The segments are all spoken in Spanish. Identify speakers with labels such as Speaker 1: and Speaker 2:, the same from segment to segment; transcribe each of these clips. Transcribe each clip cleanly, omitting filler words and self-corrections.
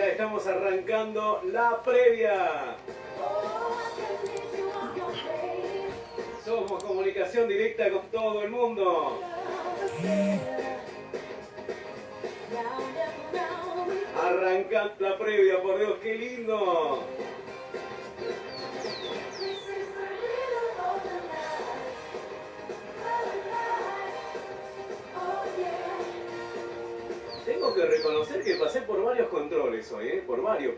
Speaker 1: Ya estamos arrancando la previa. Somos comunicación directa con todo el mundo. Arrancando la previa, por Dios, qué lindo. Tengo que reconocer que pasé por varios controles hoy, por varios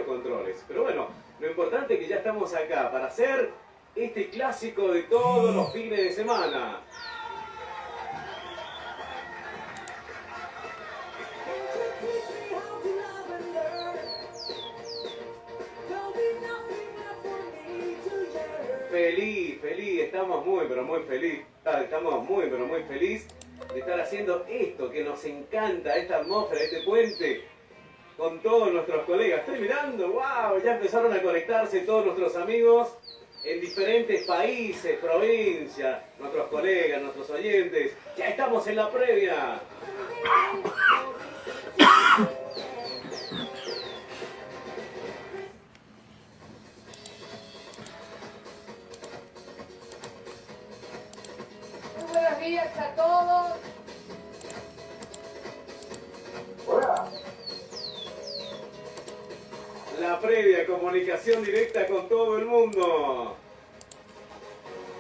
Speaker 1: controles. Pero bueno, lo importante es que ya estamos acá para hacer este clásico de todos los fines de semana. Feliz, estamos muy pero muy feliz. Estamos muy pero muy feliz de estar haciendo esto que nos encanta, esta atmósfera, este puente, con todos nuestros colegas. Estoy mirando, wow, ya empezaron a conectarse todos nuestros amigos en diferentes países, provincias, nuestros colegas, nuestros oyentes. Ya estamos en la previa.
Speaker 2: Buenos días a todos.
Speaker 3: Hola.
Speaker 1: La previa, comunicación directa con todo el mundo.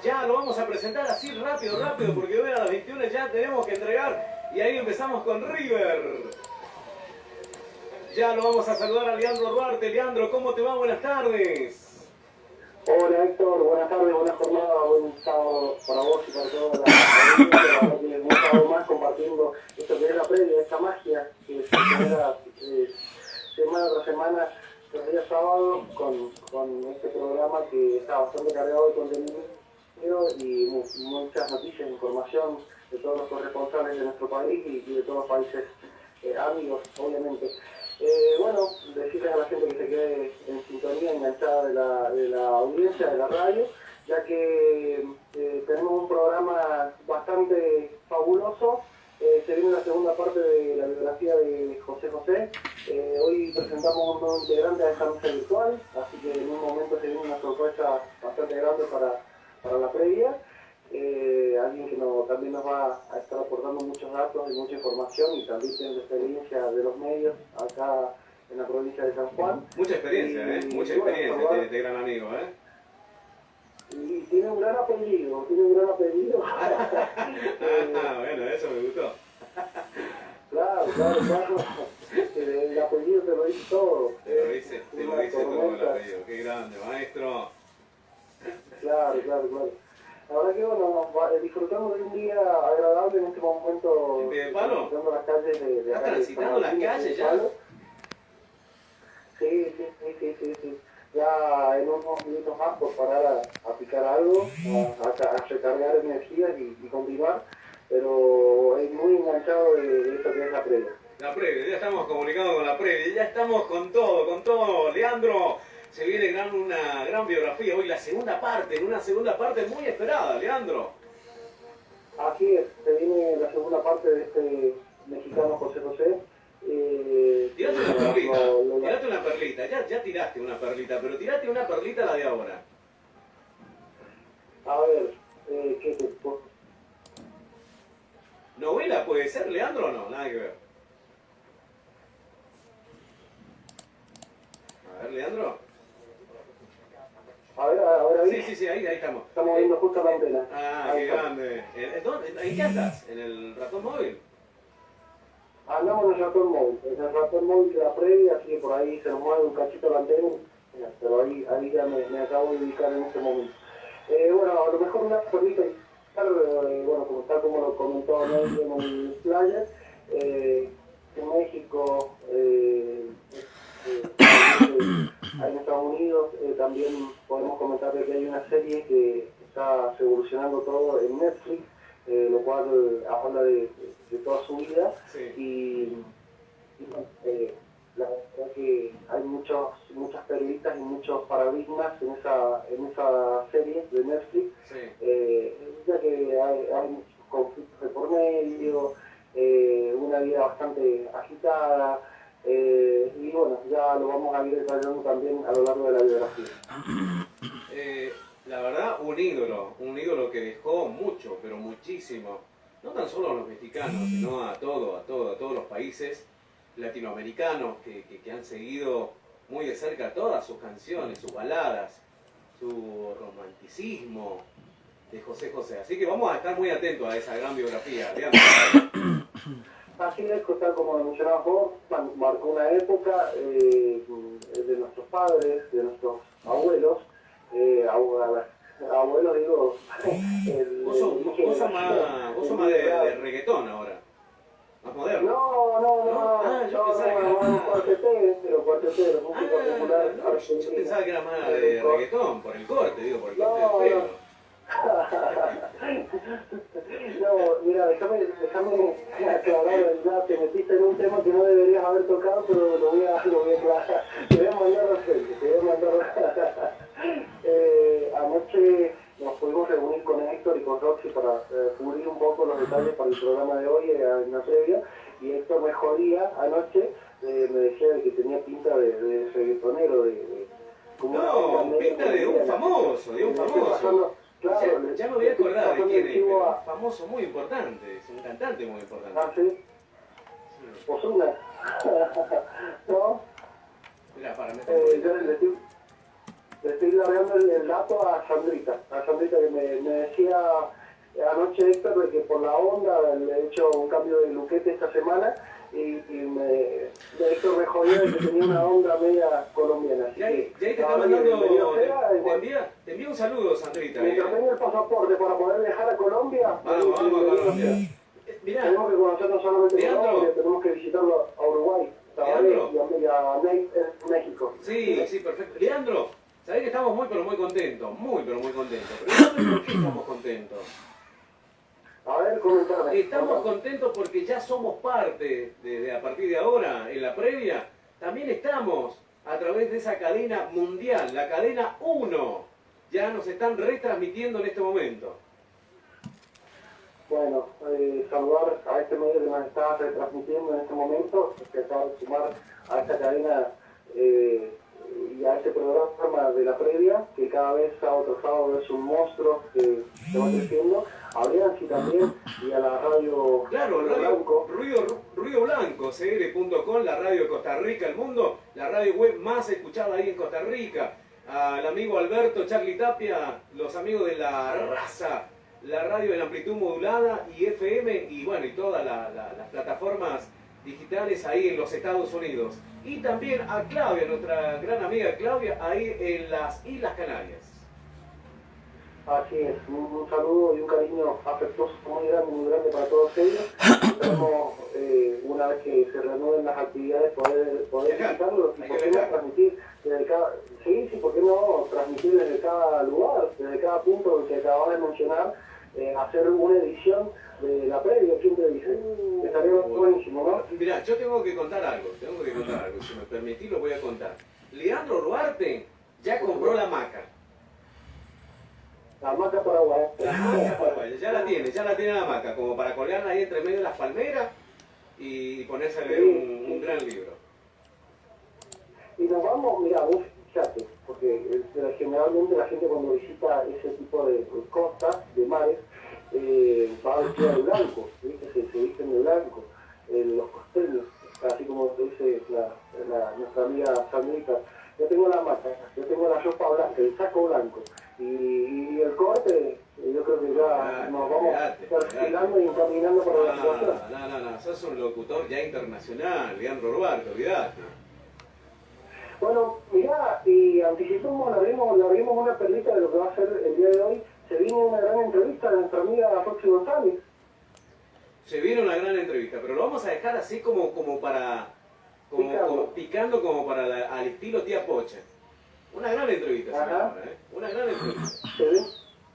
Speaker 1: Ya lo vamos a presentar así rápido, porque hoy a las 21 ya tenemos que entregar. Y ahí empezamos con River. Ya lo vamos a saludar a Leandro Duarte. Leandro, ¿cómo te va? Buenas tardes.
Speaker 3: Hola Héctor, buenas tardes, buena jornada, buen sábado para vos y para toda la audiencia. Un sábado más compartiendo esto que es la previa, esta magia que se genera semana tras semana, los días sábados, con este programa que está bastante cargado de contenido y muchas noticias, información de todos los corresponsales de nuestro país y de todos los países amigos, obviamente. Bueno, decirles a la gente que se quede en sintonía, enganchada de la audiencia, de la radio, ya que tenemos un programa bastante fabuloso. Se viene la segunda parte de la biografía de José José. Hoy presentamos un nuevo integrante de esta mesa virtual, así que en un momento se viene una sorpresa bastante grande para la previa. Alguien que también nos va a estar aportando muchos datos y mucha información y también tiene la experiencia de los medios acá en la provincia de San Juan.
Speaker 1: Mucha experiencia, mucha experiencia tiene este gran amigo,
Speaker 3: Y tiene un gran apellido,
Speaker 1: bueno, eso me gustó.
Speaker 3: Claro. El apellido te lo dice todo.
Speaker 1: Te lo dice todo el apellido. Qué grande, maestro.
Speaker 3: Claro. La verdad que bueno, disfrutamos de un día agradable en este momento.
Speaker 1: ¿En Piedepalo?
Speaker 3: Transitando las calles de
Speaker 1: ¿Estás transitando las calles ya?
Speaker 3: Sí. Ya en unos minutos más por parar a picar algo, a recargar energías y continuar. Pero es muy enganchado de esto que es la previa.
Speaker 1: La previa, ya estamos comunicados con la previa, ya estamos con todo. Leandro, se viene una gran biografía hoy, en una segunda parte muy esperada, Leandro.
Speaker 3: Así es, se viene la segunda parte de este mexicano José José.
Speaker 1: Tirate una perlita, ya tiraste una perlita, pero tirate una perlita la de ahora.
Speaker 3: A ver,
Speaker 1: ¿Novela puede ser, Leandro, o no? Nada que ver. A ver, Leandro.
Speaker 3: Ahora bien.
Speaker 1: Sí, ahí estamos.
Speaker 3: Estamos viendo justo la antena.
Speaker 1: Qué grande. ¿En qué andas? ¿En el ratón móvil?
Speaker 3: Andamos en el ratón móvil de la previa, así que por ahí se nos mueve un cachito la antena, pero ahí ya me acabo de ubicar en este momento. Bueno, a lo mejor una perlita, bueno, tal como lo comentó Nelly en el flyer, en México, ahí en Estados Unidos, también podemos comentar que hay una serie que está revolucionando todo en Netflix, lo cual habla de toda su vida.
Speaker 1: Sí.
Speaker 3: La verdad que hay muchas periodistas y muchos paradigmas en esa serie de Netflix, ya que hay muchos conflictos de por medio, una vida bastante agitada, Y bueno, ya lo vamos a ir detallando también a lo largo de la biografía.
Speaker 1: La verdad, un ídolo que dejó mucho, pero muchísimo, no tan solo a los mexicanos, sino a todos los países latinoamericanos que han seguido muy de cerca todas sus canciones, sus baladas, su romanticismo de José José. Así que vamos a estar muy atentos a esa gran biografía.
Speaker 3: Así es, tal como mencionabas vos, marcó una época de nuestros padres, de nuestros abuelos, abuelos digo,
Speaker 1: vos sos más de reggaetón ahora, más moderno.
Speaker 3: Cuartetero, música popular argentina.
Speaker 1: Yo pensaba que era más de reggaetón, por el corte, por el corte del pelo.
Speaker 3: No, mira, déjame aclarar, ya te metiste en un tema que no deberías haber tocado, pero lo voy a aclarar. Te voy a mandar al frente, anoche nos pudimos reunir con Héctor y con Roxy para cubrir un poco los detalles para el programa de hoy en la previa, y Héctor me jodía anoche, me decía de que tenía pinta de reggaetonero,
Speaker 1: pinta de un famoso, Claro, ya me voy a acordar de quién es, pero un famoso muy importante, es un cantante muy importante.
Speaker 3: ¿Ah, sí? Ozuna. ¿No?
Speaker 1: Mira, para mí.
Speaker 3: Yo le estoy largando el dato a Sandrita que me decía anoche Héctor de que por la onda le he hecho un cambio de luquete esta semana y Héctor me jodió de que tenía una onda media colombiana.
Speaker 1: Y ahí te está mandando, te envío un saludo, Sandrita.
Speaker 3: Mientras tenga el pasaporte para poder viajar a Colombia,
Speaker 1: vamos a Colombia. Mirá,
Speaker 3: tenemos que conocer no solamente Colombia, tenemos que visitarlo a Uruguay, y a México.
Speaker 1: Sí, perfecto. Leandro, sabés que estamos muy contentos, pero ¿por qué estamos contentos?
Speaker 3: A ver, comentame.
Speaker 1: Estamos contentos porque ya somos parte, a partir de ahora, en la previa, también estamos a través de esa cadena mundial, la cadena 1. Ya nos están retransmitiendo en este momento.
Speaker 3: Bueno, saludar a este medio que nos está retransmitiendo en este momento, que acaba de sumar a esta cadena y a este programa de la previa, que cada vez sábado tras sábado es un monstruo que se va creciendo. A Brianzi también y a la radio
Speaker 1: Blanco. Ruido Blanco, cr.com, la radio de Costa Rica, el mundo, la radio web más escuchada ahí en Costa Rica. Al amigo Alberto, Charlie Tapia, los amigos de La Raza, la radio en amplitud modulada y FM y bueno, y todas las plataformas digitales ahí en los Estados Unidos. Y también a Claudia, nuestra gran amiga Claudia, ahí en las Islas Canarias.
Speaker 3: Así es, un saludo y un cariño afectuoso muy grande para todos ellos. Esperamos, una vez que se reanuden las actividades, poder visitarlos y por qué no transmitir desde cada... Sí, ¿por qué no transmitir desde cada lugar, desde cada punto que acabas de mencionar, hacer una edición de la previa, ¿quién te dice? Estaría buenísimo, ¿no?
Speaker 1: Mirá, yo tengo que contar algo, si me permitís lo voy a contar. Leandro Duarte ya compró la hamaca.
Speaker 3: La hamaca paraguaya.
Speaker 1: Ya la tiene la hamaca, como para colgarla ahí entre medio de las palmeras y ponerse a leer un gran libro.
Speaker 3: Y nos vamos, mira, vos fíjate, porque generalmente la gente cuando visita ese tipo de costas, de mares, va vestida de blanco, ¿viste? Se visten de blanco, los costeños, así como dice nuestra amiga Sandrita. Yo tengo la hamaca, yo tengo la ropa blanca, el saco blanco. Y el corte, yo creo que ya nos vamos perfilando y encaminando para la situación.
Speaker 1: No, sos un locutor ya internacional, Leandro Duarte, olvidate.
Speaker 3: Bueno, mirá, y anticipamos, le abrimos una perlita de lo que va a ser el día de hoy. Se viene una gran entrevista de nuestra amiga Roxy González.
Speaker 1: Se viene una gran entrevista, pero lo vamos a dejar así como picando como para al estilo tía Pocha. Una gran entrevista, señora, una gran entrevista.
Speaker 3: ¿Se ve?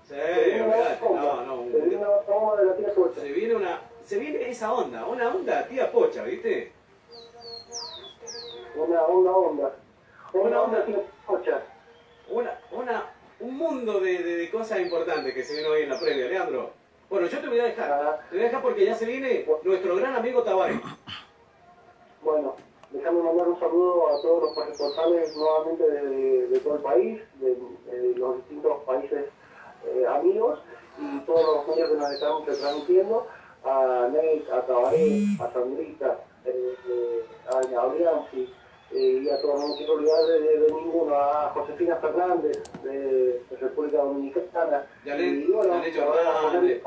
Speaker 1: Sí, olvidate,
Speaker 3: Se viene una toma de la tía Pocha.
Speaker 1: Se viene esa onda, una onda tía Pocha, ¿viste?
Speaker 3: Una onda tía Pocha.
Speaker 1: Un mundo de cosas importantes que se viene hoy en la previa, Leandro. Bueno, yo te voy a dejar. Te voy a dejar porque ya se viene nuestro gran amigo Tabaré.
Speaker 3: Bueno, déjame mandar un saludo a todos los corresponsales nuevamente de todo el país, de los distintos países amigos y todos los medios que nos están retransmitiendo, a Nate, a Tabaré, a Sandrita, a Gabrianzi, y a todos, no quiero olvidar de ninguno, a Josefina Fernández de República Dominicana.
Speaker 1: Janet,
Speaker 3: Y bueno,
Speaker 1: Janet Jordán.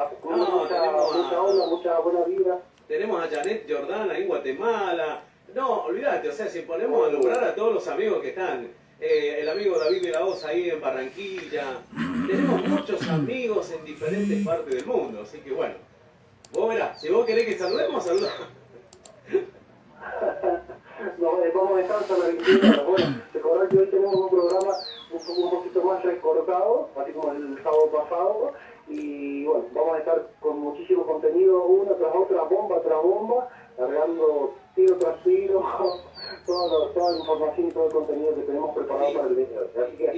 Speaker 3: mucha onda, mucha buena vida.
Speaker 1: Tenemos a Janet Jordán ahí en Guatemala. No, olvídate, o sea, si ponemos a nombrar a todos los amigos que están, el amigo David de la Hoz ahí en Barranquilla, tenemos muchos amigos en diferentes partes del mundo, así que bueno, vos verás, si vos querés que saludemos, saludamos.
Speaker 3: No, vamos a estar hasta la 21. Bueno, recordar que hoy tenemos un programa un poquito más recortado, así como el sábado pasado, y bueno, vamos a estar con muchísimo contenido, una tras otra, bomba tras bomba, cargando tiro tras tiro, toda la información y todo el contenido que tenemos preparado para el día. Así que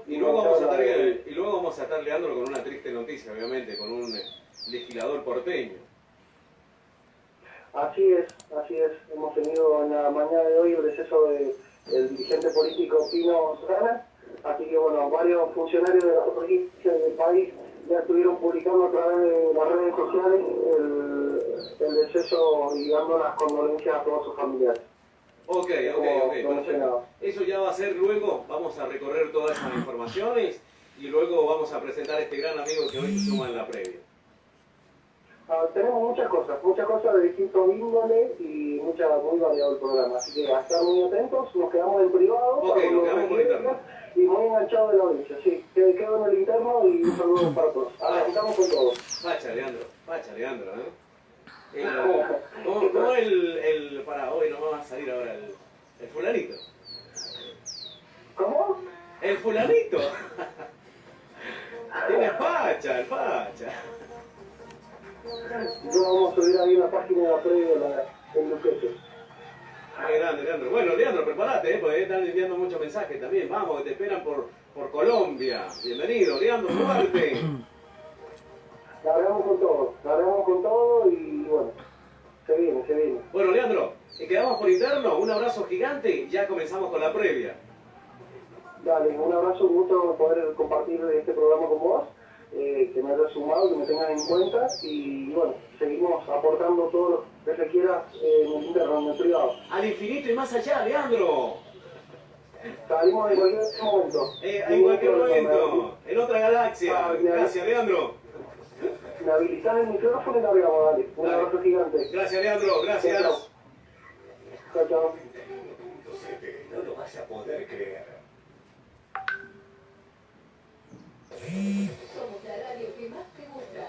Speaker 1: Y luego vamos a estar, Leandro, con una triste noticia, obviamente, con un legislador porteño.
Speaker 3: Así es. Hemos tenido en la mañana de hoy el deceso del dirigente político Pino Sotana. Así que bueno, varios funcionarios de la provincia y del país ya estuvieron publicando a través de las redes sociales el deceso y dando las condolencias a todos sus familiares.
Speaker 1: Ok,
Speaker 3: Como
Speaker 1: perfecto. Eso ya va a ser luego, vamos a recorrer todas esas informaciones y luego vamos a presentar a este gran amigo que hoy se suma en la previa.
Speaker 3: Tenemos muchas cosas de distintos índole y muy variado el programa, así que a estar muy atentos, nos quedamos en privado,
Speaker 1: Ok, nos quedamos por interno.
Speaker 3: Y muy enganchados de la audiencia, sí, quedo en el interno y un saludo para todos. Arrancamos con todos.
Speaker 1: Facha, Leandro, ¿Cómo para hoy no va a salir ahora el fulanito?
Speaker 3: ¿Cómo?
Speaker 1: El fulanito. Tiene facha, el facha.
Speaker 3: Yo vamos a subir ahí en la página de la previa, el Luquete.
Speaker 1: Qué grande, Leandro. Bueno, Leandro, prepárate, porque están enviando muchos mensajes también. Vamos, que te esperan por Colombia. Bienvenido, Leandro, fuerte.
Speaker 3: Largamos con todo y bueno, se viene.
Speaker 1: Bueno, Leandro, quedamos por interno. Un abrazo gigante y ya comenzamos con la previa.
Speaker 3: Dale, un abrazo, un gusto poder compartir este programa con vos. Que me hayas sumado, que me tengan en cuenta y bueno, seguimos aportando todo lo que se quiera en el interno, en el privado.
Speaker 1: Al infinito y más allá, Leandro.
Speaker 3: Salimos en cualquier momento.
Speaker 1: En cualquier momento, en otra galaxia. Gracias, Leandro.
Speaker 3: Me habilitas el micrófono y largamos, dale. Un abrazo gigante.
Speaker 1: Gracias, Leandro, gracias.
Speaker 3: Chao.
Speaker 1: No lo vas a poder creer.
Speaker 2: Somos la radio que más te gusta.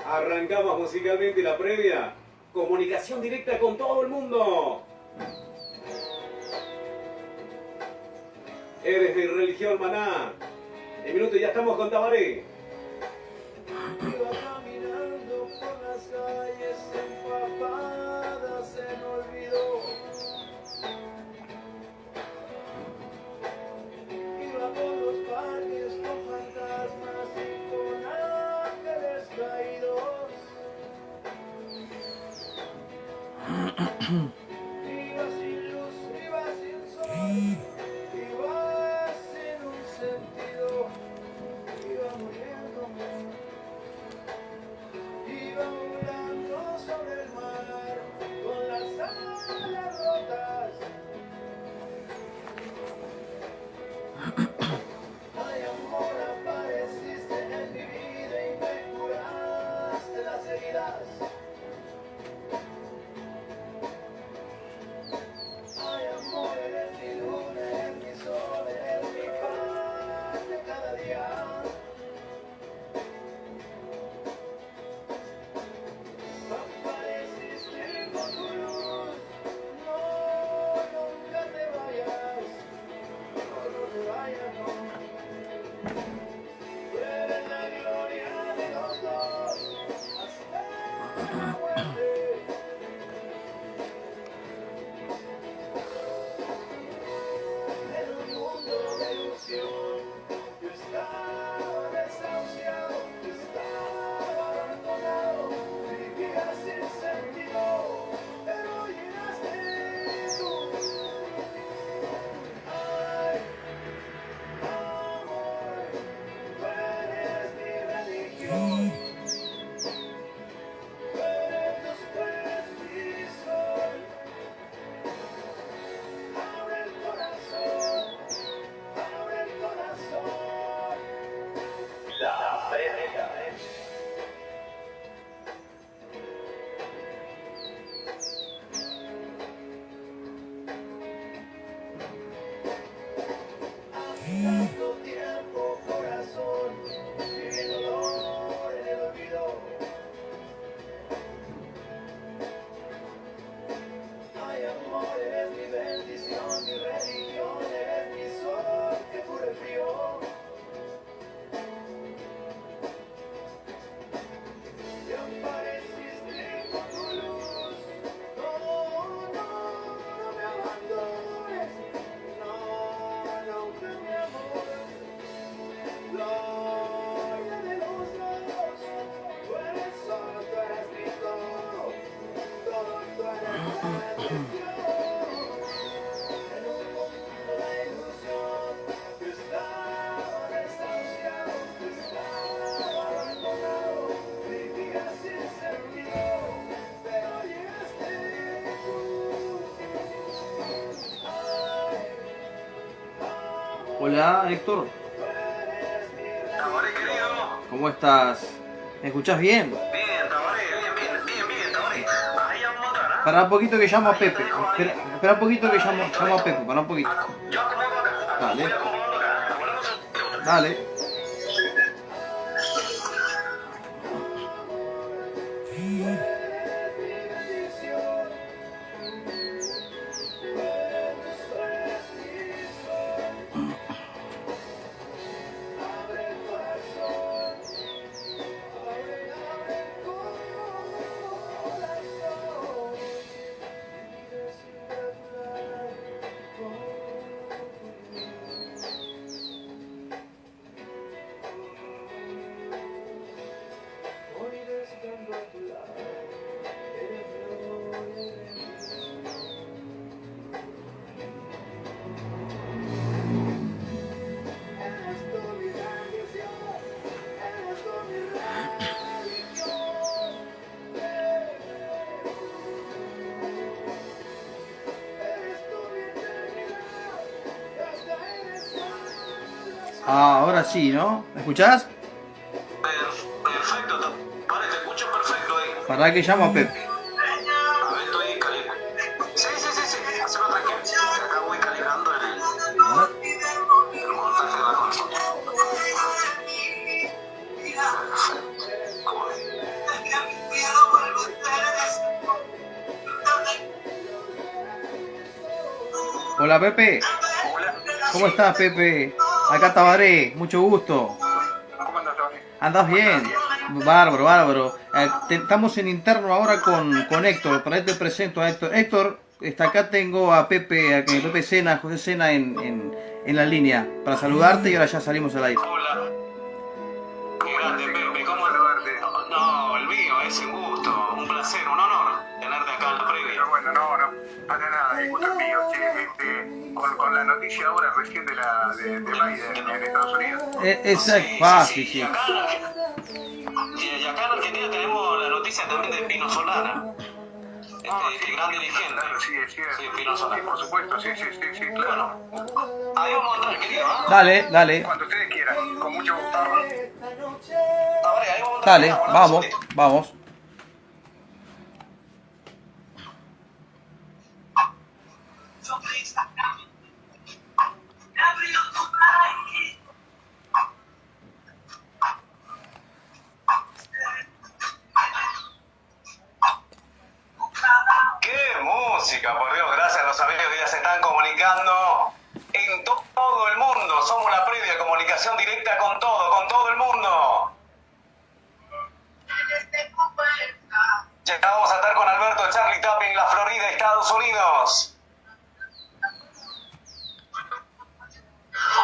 Speaker 1: Arrancamos musicalmente la previa. Comunicación directa con todo el mundo. Eres de religión maná. En minuto ya estamos con Tabaré.
Speaker 4: Iba caminando por las calles empapadas, se me olvidó. Iba por los parques con fantasmas y con ángeles caídos. Iba sin luz, iba sin sol, iba sin un sentido, iba muriéndome, iba volando sobre el mar con las alas rotas. Ay, amor, apareciste en mi vida y me curaste las heridas. Ay, amor, eres mi luna, eres mi sol, eres mi pan de cada día. Apareciste con tu luz, no, nunca te vayas, no te vayas, no. Tú eres la gloria de los dos, hasta
Speaker 5: Hola, Héctor.
Speaker 1: Tabaré, querido.
Speaker 5: ¿Cómo estás? ¿Me escuchás bien?
Speaker 1: Bien, Tabaré, bien, Tabaré. Ahí vamos a entrar, ¿ah?
Speaker 5: Pará un poquito que llamo a Pepe. Espera un poquito que llamo a Pepe. Pará un poquito.
Speaker 1: Yo acomodo acá.
Speaker 5: Dale.
Speaker 1: Voy acomodando acá. Hablamos un-
Speaker 5: Dale. Ah, ahora sí, ¿no? ¿Me escuchás?
Speaker 1: Perfecto, Tabaré, te escucho perfecto ahí.
Speaker 5: Pará que llamo a Pepe.
Speaker 1: A ver, estoy calibrando. Sí, hacelo tranquilo. Acá voy calibrando el montaje de la consola.
Speaker 5: Hola, Pepe.
Speaker 1: Hola.
Speaker 5: ¿Cómo estás, Pepe? Acá Tabaré, mucho gusto.
Speaker 1: ¿Cómo andas, Tabaré?
Speaker 5: ¿Andás bien? Bárbaro, bárbaro. Estamos en interno ahora con Héctor. Para ahí te presento a Héctor. Héctor, acá tengo a Pepe, Pepe Sena, José Sena en la línea para saludarte y ahora ya salimos al aire.
Speaker 1: Hola. Qué grande, Pepe. ¿Cómo saludarte? No, el mío, es un gusto, un placer, un honor tenerte acá en la previa.
Speaker 6: Pero bueno, no, para nada, el gusto es mío. Con la noticia ahora recién de Biden en Estados Unidos.
Speaker 5: Exacto, sí.
Speaker 1: Y acá en Argentina tenemos la noticia también de Pino Solana. El gran dirigente.
Speaker 6: Claro, sí, es cierto.
Speaker 1: Sí, Pino
Speaker 6: Sí,
Speaker 1: Solana.
Speaker 6: por supuesto, sí, claro.
Speaker 1: Ahí vamos a entrar, querido, ¿eh?
Speaker 5: Dale,
Speaker 6: Cuando ustedes quieran, con mucho gusto.
Speaker 1: Tabaré, ahí vamos a entrar.
Speaker 5: dale,
Speaker 1: Hablamos un
Speaker 5: vamos,
Speaker 1: segundito.
Speaker 5: vamos.
Speaker 1: ¡Qué música! Por Dios, gracias a los amigos que ya se están comunicando en todo el mundo. Somos la previa, comunicación directa con todo el mundo. Ya vamos a estar con Alberto Charlie Tapping, la Florida, Estados Unidos.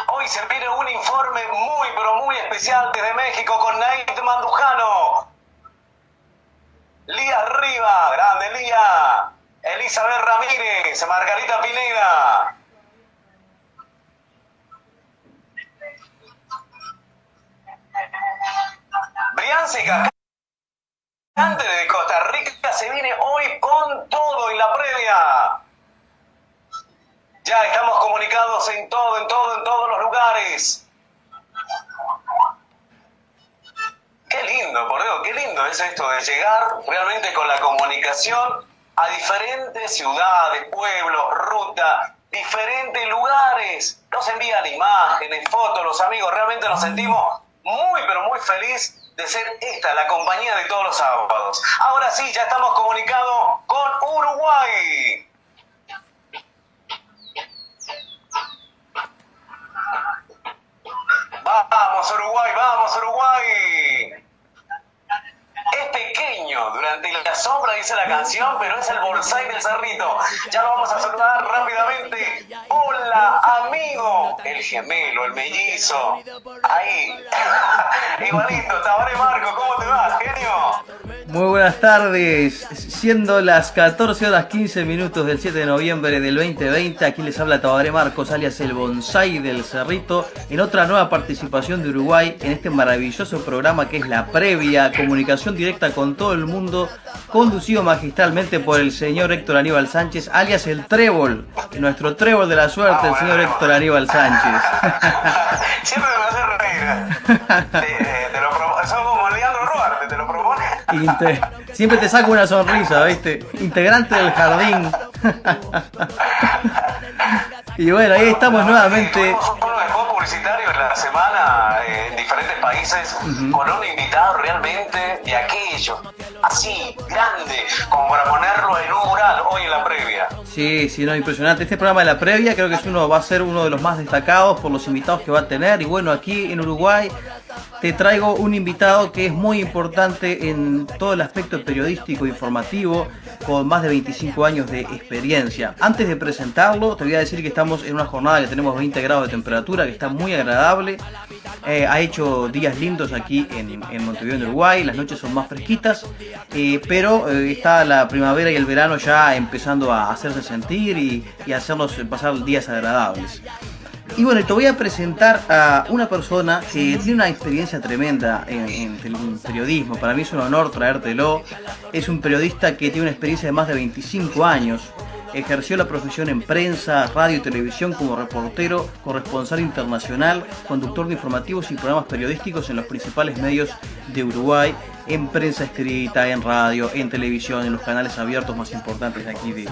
Speaker 1: Hoy se viene un informe muy especial desde México con Naid Mandujano. Lía Riva, grande Lía. Elizabeth Ramírez, Margarita Pineda. Brianza, cantante de Costa Rica, se viene hoy con todo en la previa. Ya estamos comunicados en todos los lugares. Qué lindo, por Dios, qué lindo es esto de llegar realmente con la comunicación a diferentes ciudades, pueblos, rutas, diferentes lugares. Nos envían imágenes, fotos, los amigos, realmente nos sentimos muy feliz de ser esta la compañía de todos los sábados. Ahora sí, ya estamos comunicados con Uruguay. Vamos Uruguay. Es pequeño durante la sombra, dice la canción, pero es el Bolsái del Cerrito. Ya lo vamos a saludar rápidamente. Hola, amigo. El gemelo, el mellizo. Ahí. Igualito, Tabaré Marco, ¿cómo te va, genio?
Speaker 5: Muy buenas tardes, siendo las 14 horas 15 minutos del 7 de noviembre del 2020, aquí les habla Tabaré Marcos, alias el Bonsai del Cerrito, en otra nueva participación de Uruguay en este maravilloso programa que es La Previa, comunicación directa con todo el mundo, conducido magistralmente por el señor Héctor Aníbal Sánchez, alias el Trébol, nuestro Trébol de la suerte, el señor Héctor Aníbal Sánchez.
Speaker 6: Siempre me hace reír. Te lo propongo. Eso como Leandro Ruarte, te lo propone.
Speaker 5: Siempre te saco una sonrisa, ¿viste? Integrante del jardín. Y bueno, ahí estamos nuevamente.
Speaker 6: Tuvimos un turno de juego publicitario en la semana en diferentes países con un invitado realmente de aquello, así, grande, como para ponerlo en un mural hoy en La Previa.
Speaker 5: Sí, no, impresionante. Este programa de La Previa creo que va a ser uno de los más destacados por los invitados que va a tener. Y bueno, aquí en Uruguay te traigo un invitado que es muy importante en todo el aspecto periodístico e informativo, con más de 25 años de experiencia. Antes de presentarlo, te voy a decir que estamos en una jornada que tenemos 20 grados de temperatura, que está muy agradable. Ha hecho días lindos aquí en Montevideo, en Uruguay. Las noches son más fresquitas, pero está la primavera y el verano ya empezando a hacerse sentir y hacernos pasar días agradables. Y bueno, te voy a presentar a una persona que tiene una experiencia tremenda en periodismo. Para mí es un honor traértelo. Es un periodista que tiene una experiencia de más de 25 años. Ejerció la profesión en prensa, radio y televisión como reportero, corresponsal internacional, conductor de informativos y programas periodísticos en los principales medios de Uruguay, en prensa escrita, en radio, en televisión, en los canales abiertos más importantes de aquí de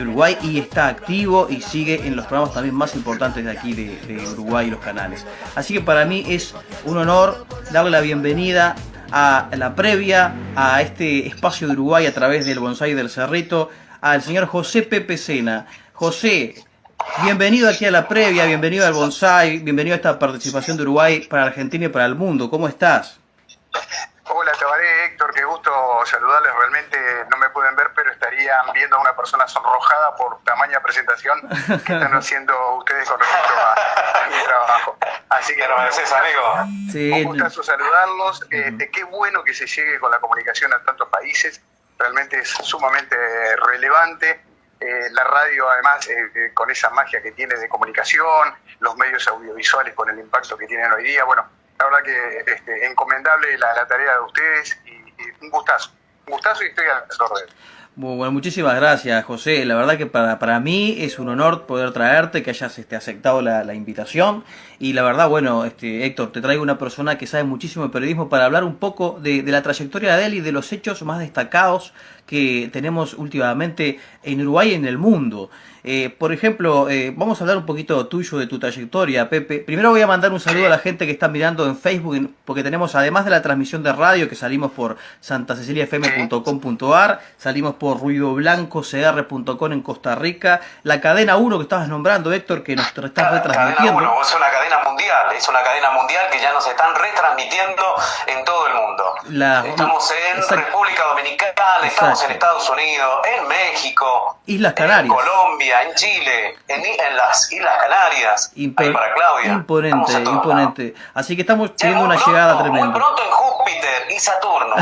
Speaker 5: Uruguay, y está activo y sigue en los programas también más importantes de aquí de Uruguay y los canales. Así que para mí es un honor darle la bienvenida a La Previa, a este espacio de Uruguay a través del Bonsai del Cerrito, al señor José Pepe Sena. José, bienvenido aquí a La Previa, bienvenido al Bonsai, bienvenido a esta participación de Uruguay para Argentina y para el mundo. ¿Cómo estás?
Speaker 6: Hola Tabaré, Héctor, qué gusto saludarles. Realmente no me pueden ver, pero estarían viendo a una persona sonrojada por tamaña presentación que están haciendo ustedes con respecto a mi trabajo. Así que no me decís, amigo.
Speaker 5: Sí.
Speaker 6: Un gustazo saludarlos. Qué bueno que se llegue con la comunicación a tantos países. Realmente es sumamente relevante. La radio, además, con esa magia que tiene de comunicación, los medios audiovisuales con el impacto que tienen hoy día. Bueno, la verdad que encomendable la tarea de ustedes y un gustazo y estoy a las órdenes.
Speaker 5: Bueno, muchísimas gracias, José. La verdad que para mí es un honor poder traerte, que hayas aceptado la invitación. Y la verdad, bueno, Héctor, te traigo una persona que sabe muchísimo de periodismo para hablar un poco de la trayectoria de él y de los hechos más destacados que tenemos últimamente en Uruguay y en el mundo. Por ejemplo, vamos a hablar un poquito tuyo, de tu trayectoria, Pepe. Primero voy a mandar un saludo a la gente que está mirando en Facebook, porque tenemos, además de la transmisión de radio, que salimos por santaceciliafm.com.ar, salimos por ruidoblancocr.com en Costa Rica, la cadena 1 que estabas nombrando, Héctor, que nos estás retransmitiendo.
Speaker 6: Cadena 1 es una cadena mundial que ya nos están retransmitiendo en todo el mundo. Estamos en República Dominicana, estamos en Estados Unidos, en México,
Speaker 5: Islas Canarias,
Speaker 6: en Colombia, en Chile, en las Islas Canarias, ahí para Claudia.
Speaker 5: Imponente. Así que estamos teniendo una llegada tremenda.
Speaker 6: Muy pronto en Júpiter y Saturno.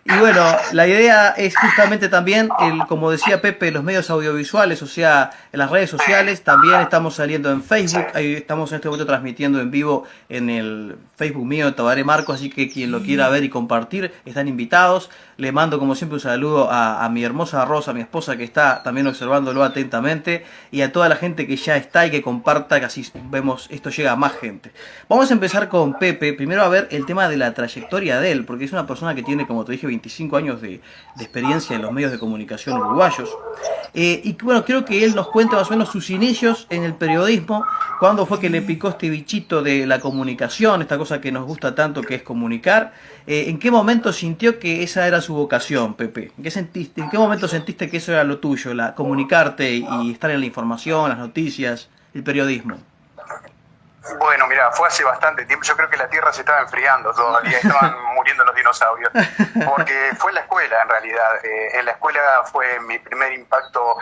Speaker 5: Y bueno, la idea es justamente también, como decía Pepe, los medios audiovisuales, o sea, en las redes sociales. También estamos saliendo en Facebook, ahí estamos en este momento transmitiendo en vivo en el Facebook mío, Tabaré Marcos, así que quien lo quiera ver y compartir, están invitados. Le mando como siempre un saludo a mi hermosa Rosa, mi esposa, que está también observándolo atentamente, y a toda la gente que ya está y que comparta, que así vemos, esto llega a más gente. Vamos a empezar con Pepe, primero a ver el tema de la trayectoria de él, porque es una persona que tiene, como te dije, 25 años de experiencia en los medios de comunicación uruguayos. Y bueno, quiero que él nos cuente más o menos sus inicios en el periodismo, cuándo fue que le picó este bichito de la comunicación, esta cosa que nos gusta tanto, que es comunicar. ¿En qué momento sintió que esa era su vocación, Pepe? ¿En qué momento sentiste que eso era lo tuyo, comunicarte y estar en la información, las noticias, el periodismo?
Speaker 6: Bueno, mira, fue hace bastante tiempo. Yo creo que la Tierra se estaba enfriando todavía, estaban muriendo los dinosaurios. Porque fue en la escuela, en realidad. En la escuela fue mi primer impacto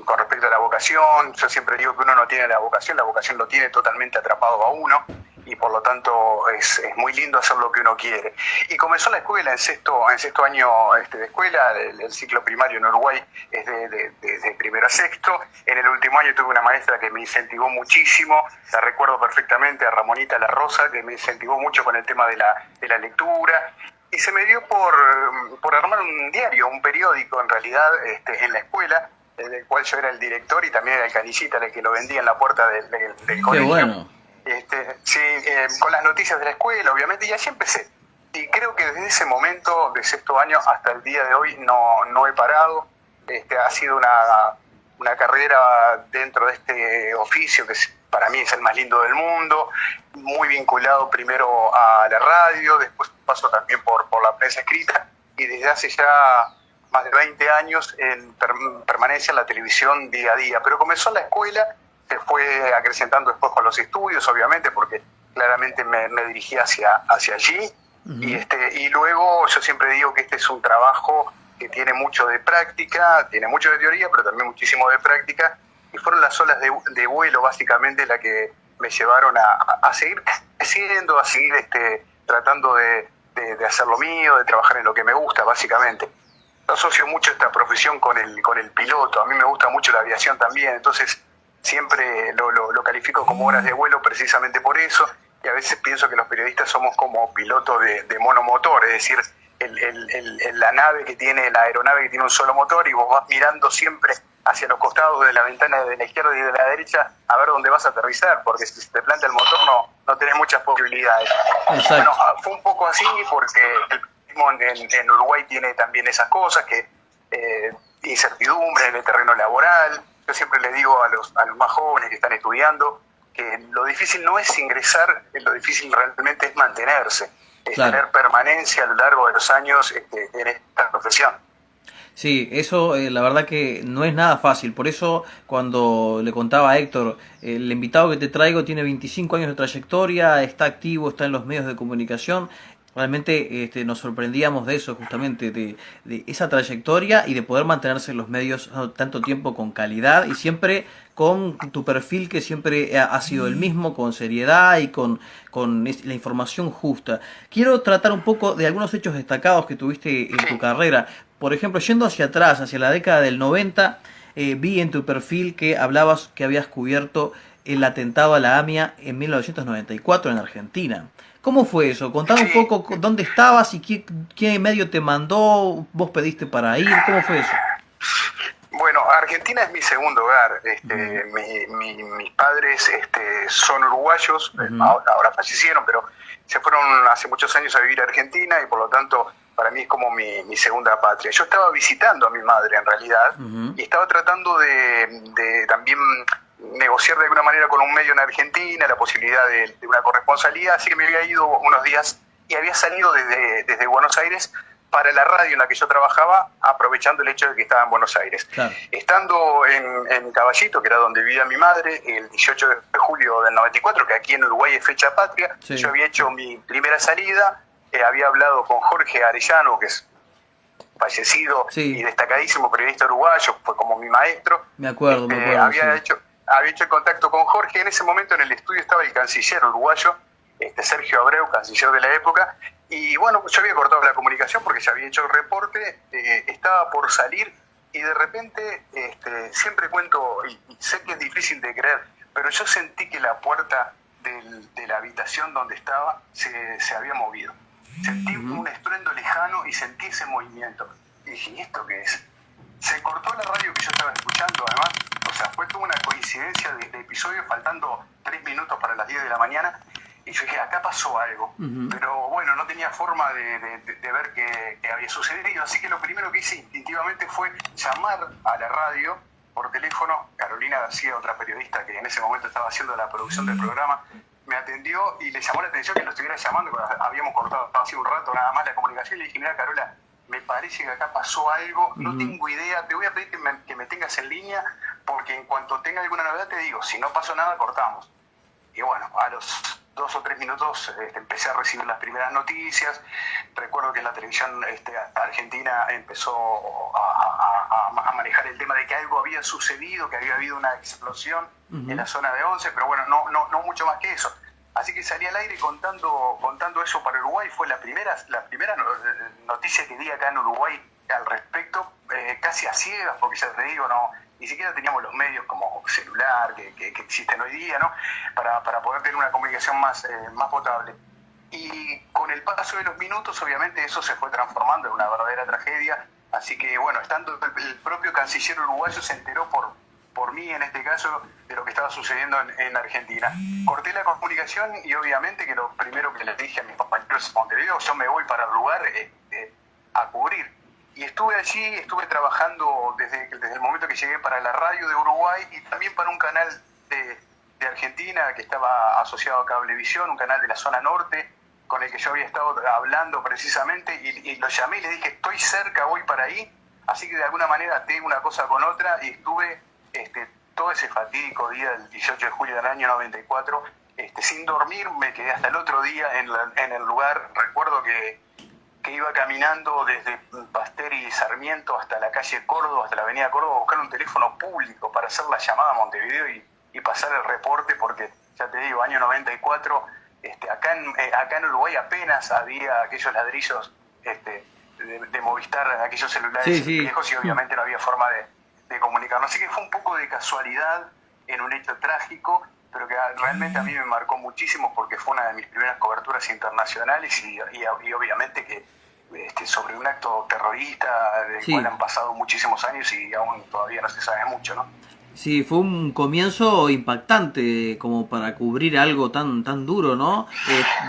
Speaker 6: con respecto a la vocación. Yo siempre digo que uno no tiene la vocación lo tiene totalmente atrapado a uno. y por lo tanto es muy lindo hacer lo que uno quiere. Y comenzó la escuela en sexto año de escuela, el ciclo primario en Uruguay es de primero a sexto. En el último año tuve una maestra que me incentivó muchísimo, la recuerdo perfectamente, a Ramonita La Rosa, que me incentivó mucho con el tema de la lectura. Y se me dio por armar un diario, un periódico en realidad, en la escuela, del cual yo era el director y también era el canillita, el que lo vendía en la puerta del colegio.
Speaker 5: Qué bueno.
Speaker 6: Sí, con las noticias de la escuela, obviamente, y allí empecé. Y creo que desde ese momento, de sexto año hasta el día de hoy, no he parado. Ha sido una carrera dentro de este oficio que para mí es el más lindo del mundo, muy vinculado primero a la radio, después paso también por la prensa escrita, y desde hace ya más de 20 años en permanencia en la televisión día a día. Pero comenzó en la escuela, se fue acrecentando después con los estudios, obviamente, porque claramente me dirigí hacia allí. Uh-huh. Y luego yo siempre digo que este es un trabajo que tiene mucho de práctica, tiene mucho de teoría, pero también muchísimo de práctica, y fueron las olas de vuelo básicamente las que me llevaron a seguir creciendo, a seguir tratando de hacer lo mío, de trabajar en lo que me gusta básicamente. Yo asocio mucho esta profesión con el piloto, a mí me gusta mucho la aviación también, entonces siempre lo califico como horas de vuelo precisamente por eso, y a veces pienso que los periodistas somos como pilotos de monomotor, es decir, la aeronave que tiene un solo motor y vos vas mirando siempre hacia los costados de la ventana de la izquierda y de la derecha a ver dónde vas a aterrizar, porque si te planta el motor no tenés muchas posibilidades.
Speaker 5: Exacto.
Speaker 6: Bueno, fue un poco así porque el periodismo en Uruguay tiene también esas cosas, que incertidumbre en el terreno laboral. Yo siempre le digo a los más jóvenes que están estudiando que lo difícil no es ingresar, lo difícil realmente es mantenerse, es tener permanencia a lo largo de los años en esta profesión.
Speaker 5: Sí, eso la verdad que no es nada fácil. Por eso cuando le contaba a Héctor, el invitado que te traigo tiene 25 años de trayectoria, está activo, está en los medios de comunicación. Realmente nos sorprendíamos de eso, justamente, de esa trayectoria y de poder mantenerse en los medios tanto tiempo con calidad y siempre con tu perfil que siempre ha sido el mismo, con seriedad y con la información justa. Quiero tratar un poco de algunos hechos destacados que tuviste en tu carrera. Por ejemplo, yendo hacia atrás, hacia la década del 90, vi en tu perfil que hablabas que habías cubierto el atentado a la AMIA en 1994 en Argentina. ¿Cómo fue eso? Contame un poco dónde estabas y qué medio te mandó, vos pediste para ir, ¿cómo fue eso?
Speaker 6: Bueno, Argentina es mi segundo hogar. Mis padres son uruguayos, ahora fallecieron, pero se fueron hace muchos años a vivir a Argentina y por lo tanto para mí es como mi segunda patria. Yo estaba visitando a mi madre en realidad y estaba tratando de también negociar de alguna manera con un medio en Argentina la posibilidad de una corresponsalía, así que me había ido unos días y había salido desde Buenos Aires para la radio en la que yo trabajaba, aprovechando el hecho de que estaba en Buenos Aires. Claro. Estando en Caballito, que era donde vivía mi madre, el 18 de julio del 94, que aquí en Uruguay es fecha patria, sí. Yo había hecho mi primera salida, había hablado con Jorge Arellano, que es fallecido y destacadísimo periodista uruguayo, fue como mi maestro.
Speaker 5: Me acuerdo.
Speaker 6: Había hecho el contacto con Jorge. En ese momento en el estudio estaba el canciller uruguayo, Sergio Abreu, canciller de la época, y bueno, yo había cortado la comunicación porque ya había hecho el reporte, estaba por salir y de repente, siempre cuento, y sé que es difícil de creer, pero yo sentí que la puerta de la habitación donde estaba se había movido. Sentí un estruendo lejano y sentí ese movimiento. Y dije, ¿y esto qué es? Se cortó la radio que yo estaba escuchando, además, o sea, fue toda una coincidencia de episodios, faltando 3 minutos para las 10 de la mañana, y yo dije, acá pasó algo, pero bueno, no tenía forma de ver qué había sucedido, así que lo primero que hice instintivamente fue llamar a la radio por teléfono. Carolina García, otra periodista que en ese momento estaba haciendo la producción del programa, me atendió y le llamó la atención que lo estuviera llamando, porque habíamos cortado hace un rato nada más la comunicación, y le dije, mira Carola, me parece que acá pasó algo, no tengo idea, te voy a pedir que me tengas en línea, porque en cuanto tenga alguna novedad te digo, si no pasó nada cortamos. Y bueno, a los 2 o 3 minutos empecé a recibir las primeras noticias. Recuerdo que la televisión argentina empezó a manejar el tema de que algo había sucedido, que había habido una explosión en la zona de Once, pero bueno, no mucho más que eso. Así que salí al aire contando eso para Uruguay. Fue la primera noticia que di acá en Uruguay al respecto, casi a ciegas, porque ya te digo, no, ni siquiera teníamos los medios como celular que existen hoy día, ¿no? Para poder tener una comunicación más potable. Y con el paso de los minutos, obviamente, eso se fue transformando en una verdadera tragedia. Así que, bueno, estando el propio canciller uruguayo se enteró por mí, en este caso, de lo que estaba sucediendo en Argentina. Corté la comunicación y, obviamente, que lo primero que les dije a mis compañeros de Montevideo, yo me voy para el lugar a cubrir. Y estuve allí, estuve trabajando desde el momento que llegué para la radio de Uruguay y también para un canal de Argentina que estaba asociado a Cablevisión, un canal de la zona norte, con el que yo había estado hablando precisamente, y lo llamé y le dije, estoy cerca, voy para ahí. Así que de alguna manera tengo una cosa con otra y estuve todo ese fatídico día del 18 de julio del año 94 sin dormir. Me quedé hasta el otro día en el lugar. Recuerdo que iba caminando desde Pasteur y Sarmiento hasta la calle Córdoba, hasta la avenida Córdoba, a buscar un teléfono público para hacer la llamada a Montevideo y pasar el reporte, porque ya te digo, año 94, acá en Uruguay apenas había aquellos ladrillos de Movistar, aquellos celulares viejos, y obviamente no había forma de comunicarnos. Así que fue un poco de casualidad en un hecho trágico, pero que realmente a mí me marcó muchísimo porque fue una de mis primeras coberturas internacionales y obviamente que sobre un acto terrorista del cual han pasado muchísimos años y aún todavía no se sabe mucho, ¿no?
Speaker 5: Sí, fue un comienzo impactante como para cubrir algo tan duro, ¿no?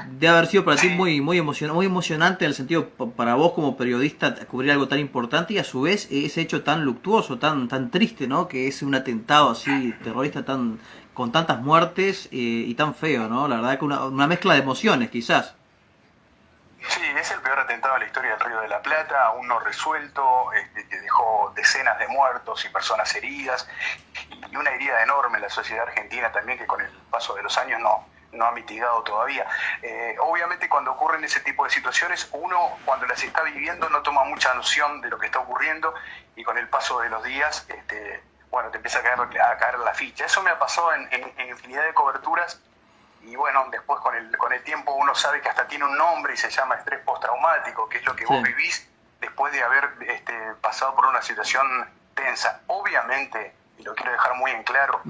Speaker 5: Debe haber sido para ti muy emocionante en el sentido para vos como periodista cubrir algo tan importante y a su vez ese hecho tan luctuoso, tan triste, ¿no? Que es un atentado así terrorista con tantas muertes y tan feo, ¿no? La verdad que una mezcla de emociones quizás.
Speaker 6: Sí, es el peor atentado de la historia del Río de la Plata, aún no resuelto, que dejó decenas de muertos y personas heridas, y una herida enorme en la sociedad argentina también, que con el paso de los años no ha mitigado todavía. Obviamente cuando ocurren ese tipo de situaciones, uno cuando las está viviendo no toma mucha noción de lo que está ocurriendo, y con el paso de los días, te empieza a caer la ficha. Eso me ha pasado en infinidad de coberturas. Y bueno, después con el tiempo uno sabe que hasta tiene un nombre y se llama estrés postraumático, que es lo que vos vivís después de haber pasado por una situación tensa. Obviamente, y lo quiero dejar muy en claro,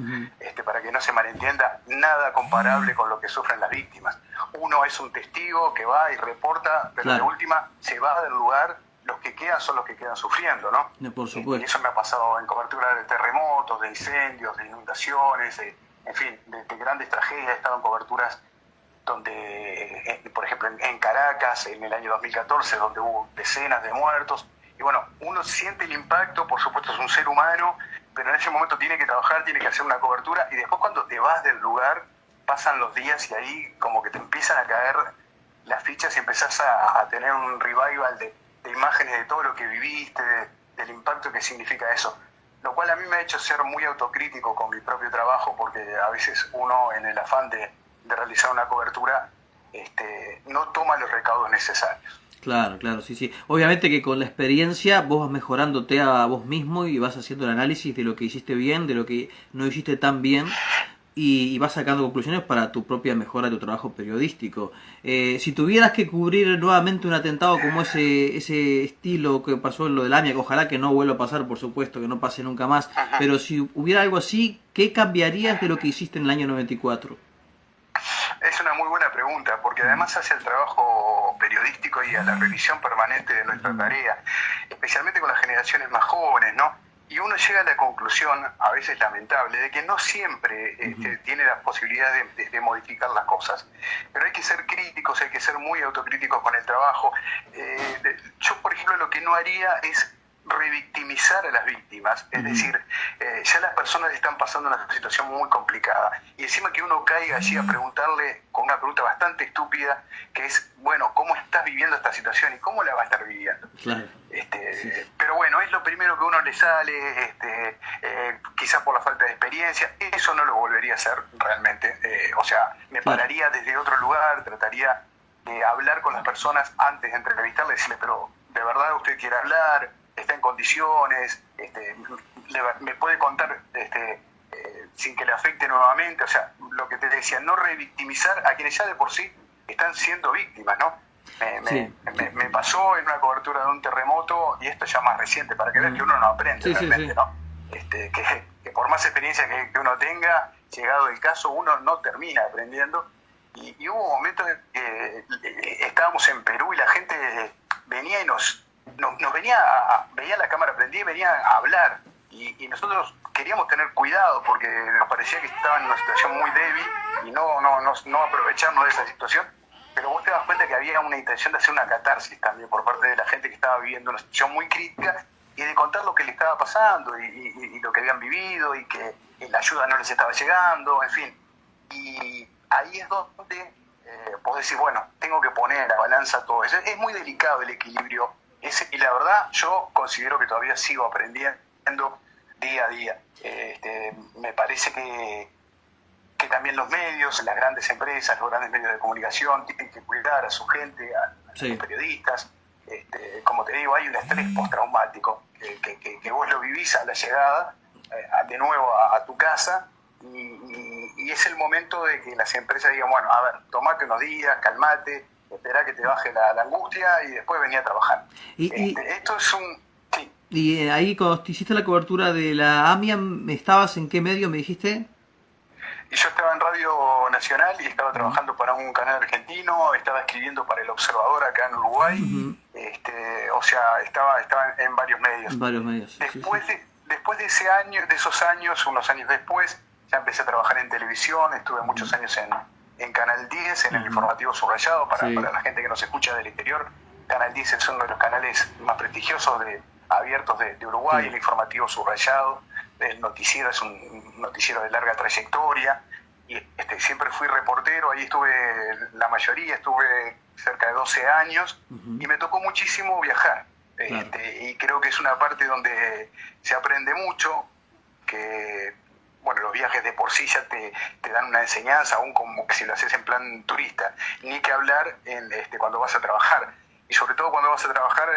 Speaker 6: para que no se malentienda, nada comparable con lo que sufren las víctimas. Uno es un testigo que va y reporta, pero de última se va del lugar. Los que quedan son los que quedan sufriendo, ¿no?
Speaker 5: Por supuesto.
Speaker 6: Y eso me ha pasado en cobertura de terremotos, de incendios, de inundaciones, en fin, de grandes tragedias. He estado en coberturas donde, por ejemplo, en Caracas, en el año 2014, donde hubo decenas de muertos. Y bueno, uno siente el impacto, por supuesto es un ser humano, pero en ese momento tiene que trabajar, tiene que hacer una cobertura, y después cuando te vas del lugar, pasan los días y ahí como que te empiezan a caer las fichas y empezás a tener un revival de imágenes de todo lo que viviste, del impacto que significa eso. Lo cual a mí me ha hecho ser muy autocrítico con mi propio trabajo, porque a veces uno, en el afán de realizar una cobertura, no toma los recaudos necesarios.
Speaker 5: Claro, sí. Obviamente que con la experiencia vos vas mejorándote a vos mismo y vas haciendo el análisis de lo que hiciste bien, de lo que no hiciste tan bien, y vas sacando conclusiones para tu propia mejora de tu trabajo periodístico. Si tuvieras que cubrir nuevamente un atentado como ese estilo que pasó en lo del AMIA, que ojalá que no vuelva a pasar, por supuesto, que no pase nunca más, pero si hubiera algo así, ¿qué cambiarías de lo que hiciste en el año 94?
Speaker 6: Es una muy buena pregunta, porque además hace el trabajo periodístico y a la revisión permanente de nuestra tarea, especialmente con las generaciones más jóvenes, ¿no? Y uno llega a la conclusión, a veces lamentable, de que no siempre tiene la posibilidad de modificar las cosas. Pero hay que ser críticos, hay que ser muy autocríticos con el trabajo. Yo, por ejemplo, lo que no haría es revictimizar a las víctimas, es decir, ya las personas están pasando una situación muy complicada, y encima que uno caiga allí a preguntarle con una pregunta bastante estúpida, que es, bueno, ¿cómo estás viviendo esta situación y cómo la va a estar viviendo?
Speaker 5: Claro.
Speaker 6: Pero bueno, es lo primero que uno le sale, quizás por la falta de experiencia. Eso no lo volvería a hacer realmente, me pararía desde otro lugar, trataría de hablar con las personas antes de entrevistarle, decirle, pero ¿de verdad usted quiere hablar? ¿Está en condiciones? ¿Me puede contar sin que le afecte nuevamente? O sea, lo que te decía, no revictimizar a quienes ya de por sí están siendo víctimas, ¿no? Me pasó en una cobertura de un terremoto, y esto ya más reciente, para que veas que uno no aprende realmente, ¿no? Que por más experiencia que uno tenga, llegado el caso, uno no termina aprendiendo. Y hubo momentos en que estábamos en Perú y la gente venía y nos venía veía la cámara prendida y venía a hablar. Y nosotros queríamos tener cuidado porque nos parecía que estaban en una situación muy débil y no aprovecharnos de esa situación. Pero vos te das cuenta que había una intención de hacer una catarsis también por parte de la gente que estaba viviendo una situación muy crítica y de contar lo que le estaba pasando y lo que habían vivido y que la ayuda no les estaba llegando, en fin. Y ahí es donde podés decir, bueno, tengo que poner en la balanza todo eso. Es muy delicado el equilibrio ese, y la verdad yo considero que todavía sigo aprendiendo día a día. Me parece que también los medios, las grandes empresas, los grandes medios de comunicación tienen que cuidar a su gente, a los periodistas. Como te digo, hay un estrés postraumático que vos lo vivís a la llegada, de nuevo a tu casa, y es el momento de que las empresas digan, bueno, a ver, tomate unos días, calmate, esperá que te baje la angustia y después vení a trabajar. Esto es un... Sí.
Speaker 5: Y ahí cuando te hiciste la cobertura de la AMIA, ¿estabas en qué medio me dijiste?
Speaker 6: Y yo estaba en Radio Nacional y estaba trabajando para un canal argentino, estaba escribiendo para El Observador acá en Uruguay, o sea, estaba en varios medios.
Speaker 5: En varios medios.
Speaker 6: Después de ese año, de esos años, unos años después, ya empecé a trabajar en televisión, estuve muchos años en Canal 10, en el informativo subrayado, para la gente que nos escucha del exterior. Canal 10 es uno de los canales más prestigiosos abiertos de Uruguay, el informativo subrayado. El noticiero es un noticiero de larga trayectoria y siempre fui reportero, ahí estuve la mayoría, estuve cerca de 12 años y me tocó muchísimo viajar. Claro. Y creo que es una parte donde se aprende mucho, que bueno, los viajes de por sí ya te dan una enseñanza, aún como que si lo haces en plan turista, ni que hablar cuando vas a trabajar, y sobre todo cuando vas a trabajar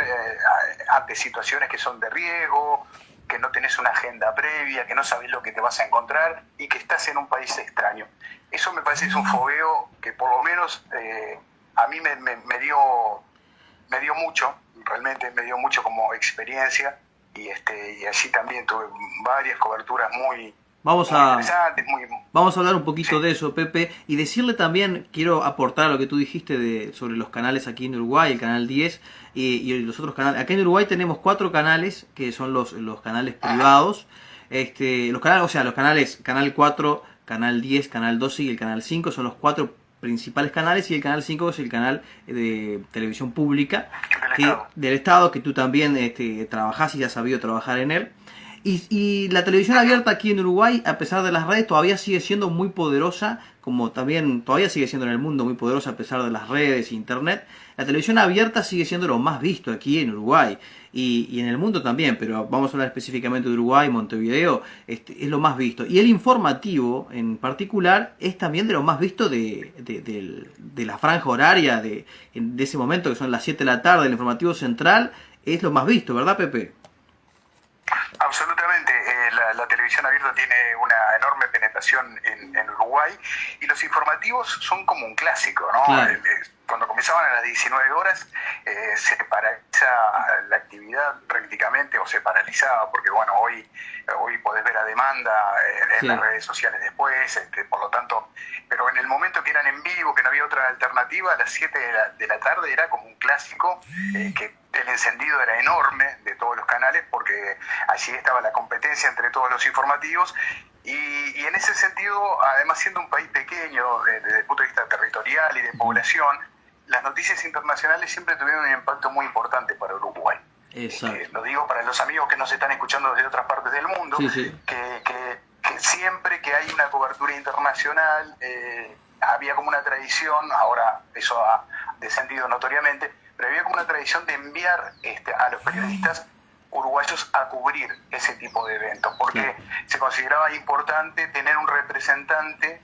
Speaker 6: ante situaciones que son de riesgo, que no tenés una agenda previa, que no sabés lo que te vas a encontrar y que estás en un país extraño. Eso me parece que es un fogueo que por lo menos a mí me dio mucho, realmente me dio mucho como experiencia, y allí también tuve varias coberturas muy interesantes.
Speaker 5: Vamos a hablar un poquito de eso, Pepe, y decirle también, quiero aportar a lo que tú dijiste sobre los canales aquí en Uruguay, el canal 10 y los otros canales. Acá en Uruguay tenemos 4 canales que son los canales privados. Los canales Canal 4, Canal 10, Canal 12 y el Canal 5 son los 4 principales canales, y el Canal 5 es el canal de televisión pública del Estado, que tú también trabajás y has sabido trabajar en él. Y la televisión abierta aquí en Uruguay, a pesar de las redes, todavía sigue siendo muy poderosa, como también todavía sigue siendo en el mundo muy poderosa a pesar de las redes e internet. La televisión abierta sigue siendo lo más visto aquí en Uruguay y en el mundo también, pero vamos a hablar específicamente de Uruguay, Montevideo, es lo más visto. Y el informativo en particular es también de lo más visto de la franja horaria de ese momento, que son las 7 de la tarde, el informativo central es lo más visto, ¿verdad, Pepe?
Speaker 6: Absolutamente, la televisión abierta tiene una enorme penetración en Uruguay, y los informativos son como un clásico, ¿no? Claro. Cuando comenzaban a las 19 horas se paraliza la actividad prácticamente, o se paralizaba, porque bueno, hoy podés ver a demanda en las redes sociales después, por lo tanto, pero en el momento que eran en vivo, que no había otra alternativa, a las 7 de la tarde era como un clásico, que el encendido era enorme de todos los canales, porque allí estaba la competencia entre todos los informativos, y en ese sentido, además siendo un país pequeño desde el punto de vista territorial y de población, las noticias internacionales siempre tuvieron un impacto muy importante para Uruguay. Lo digo para los amigos que nos están escuchando desde otras partes del mundo, que siempre que hay una cobertura internacional, había como una tradición, ahora eso ha descendido notoriamente, pero había como una tradición de enviar a los periodistas uruguayos a cubrir ese tipo de eventos, porque se consideraba importante tener un representante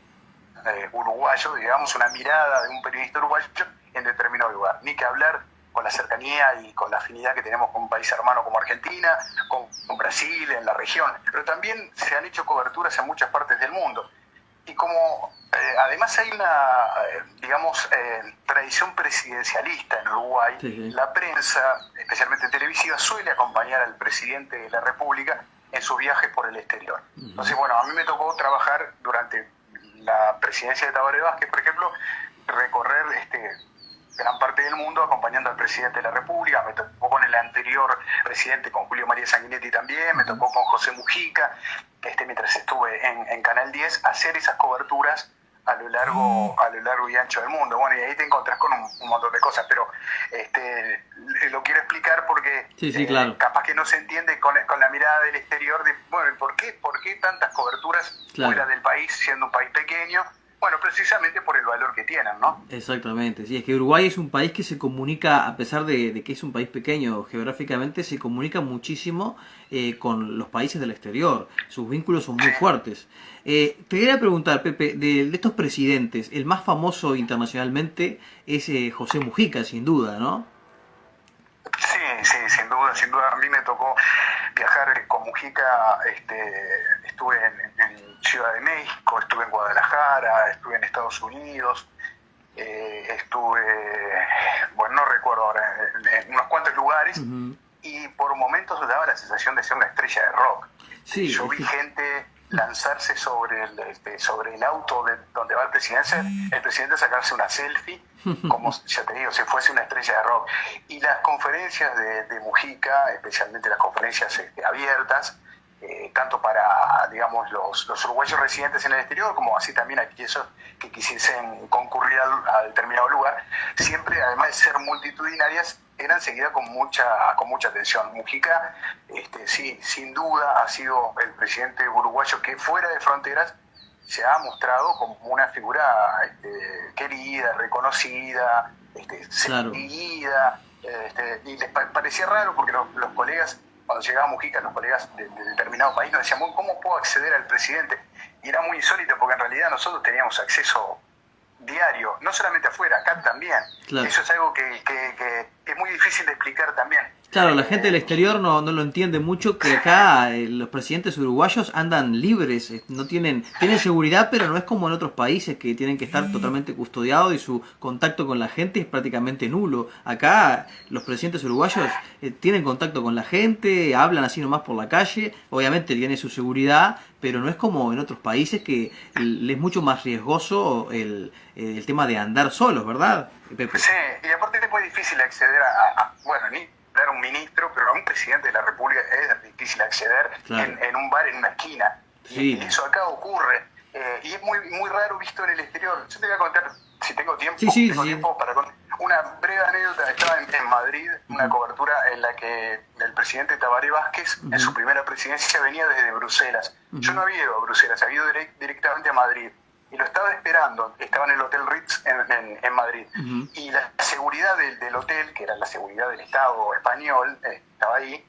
Speaker 6: uruguayo, digamos, una mirada de un periodista uruguayo en determinado lugar. Ni que hablar con la cercanía y con la afinidad que tenemos con un país hermano como Argentina, con Brasil, en la región, pero también se han hecho coberturas en muchas partes del mundo. Y como Además hay una, digamos, tradición presidencialista en Uruguay.
Speaker 5: Sí, sí.
Speaker 6: La prensa, especialmente televisiva, suele acompañar al presidente de la República en sus viajes por el exterior. Entonces, bueno, a mí me tocó trabajar durante la presidencia de Tabaré Vázquez, por ejemplo, recorrer gran parte del mundo acompañando al presidente de la República. Me tocó con el anterior presidente, con Julio María Sanguinetti también, me tocó con José Mujica, mientras estuve en Canal 10, hacer esas coberturas a lo largo y ancho del mundo. Bueno, y ahí te encontrás con un montón de cosas, pero lo quiero explicar porque
Speaker 5: Sí, claro.
Speaker 6: capaz que no se entiende con la mirada del exterior de, bueno, ¿por qué tantas coberturas
Speaker 5: Claro.
Speaker 6: fuera del país, siendo un país pequeño? Bueno, precisamente por el valor que tienen, ¿no?
Speaker 5: Exactamente, sí, es que Uruguay es un país que se comunica, a pesar de que es un país pequeño geográficamente, se comunica muchísimo con los países del exterior, sus vínculos son muy fuertes. Te quería preguntar, Pepe, de estos presidentes, el más famoso internacionalmente es José Mujica, sin duda, ¿no?
Speaker 6: Sí, sin duda. A mí me tocó viajar con Mujica, estuve en Ciudad de México, estuve en Guadalajara, estuve en Estados Unidos, bueno, no recuerdo ahora, en unos cuantos lugares, y por momentos daba la sensación de ser una estrella de rock.
Speaker 5: Sí,
Speaker 6: Yo vi gente lanzarse sobre el auto donde va el presidente sacarse una selfie, como ya te digo, si fuese una estrella de rock. Y las conferencias de Mujica, especialmente las conferencias abiertas, tanto para, digamos, los uruguayos residentes en el exterior, como así también aquellos que quisiesen concurrir a determinado lugar, siempre, además de ser multitudinarias, eran seguidas con mucha atención. Mujica, sí, sin duda ha sido el presidente uruguayo que fuera de fronteras se ha mostrado como una figura querida, reconocida,
Speaker 5: Claro.
Speaker 6: seguida, y les parecía raro porque los colegas, cuando llegaba Mujica, los colegas de determinado país nos decían, bueno, ¿cómo puedo acceder al presidente? Y era muy insólito porque en realidad nosotros teníamos acceso diario, no solamente afuera, acá también.
Speaker 5: Claro.
Speaker 6: Eso es algo que es muy difícil de explicar también.
Speaker 5: Claro, la gente del exterior no lo entiende mucho, que acá los presidentes uruguayos andan libres, tienen seguridad, pero no es como en otros países que tienen que estar totalmente custodiados y su contacto con la gente es prácticamente nulo. Acá los presidentes uruguayos tienen contacto con la gente, hablan así nomás por la calle, obviamente tienen su seguridad, pero no es como en otros países que es mucho más riesgoso el tema de andar solos, ¿verdad, Pepe?
Speaker 6: Sí, y aparte es muy difícil acceder bueno, ni a un ministro, pero a un presidente de la República es difícil acceder.
Speaker 5: Claro.
Speaker 6: en un bar, en una esquina.
Speaker 5: Sí.
Speaker 6: Y eso acá ocurre. Y es muy raro visto en el exterior. Yo te voy a contar, si tengo tiempo, tiempo para contar una breve anécdota. Estaba en Madrid, una cobertura en la que el presidente Tabaré Vázquez, en su primera presidencia, venía desde Bruselas. Yo no había ido a Bruselas, había ido directamente a Madrid. Y lo estaba esperando, estaba en el Hotel Ritz en Madrid. Y la seguridad del hotel, que era la seguridad del Estado español, estaba ahí.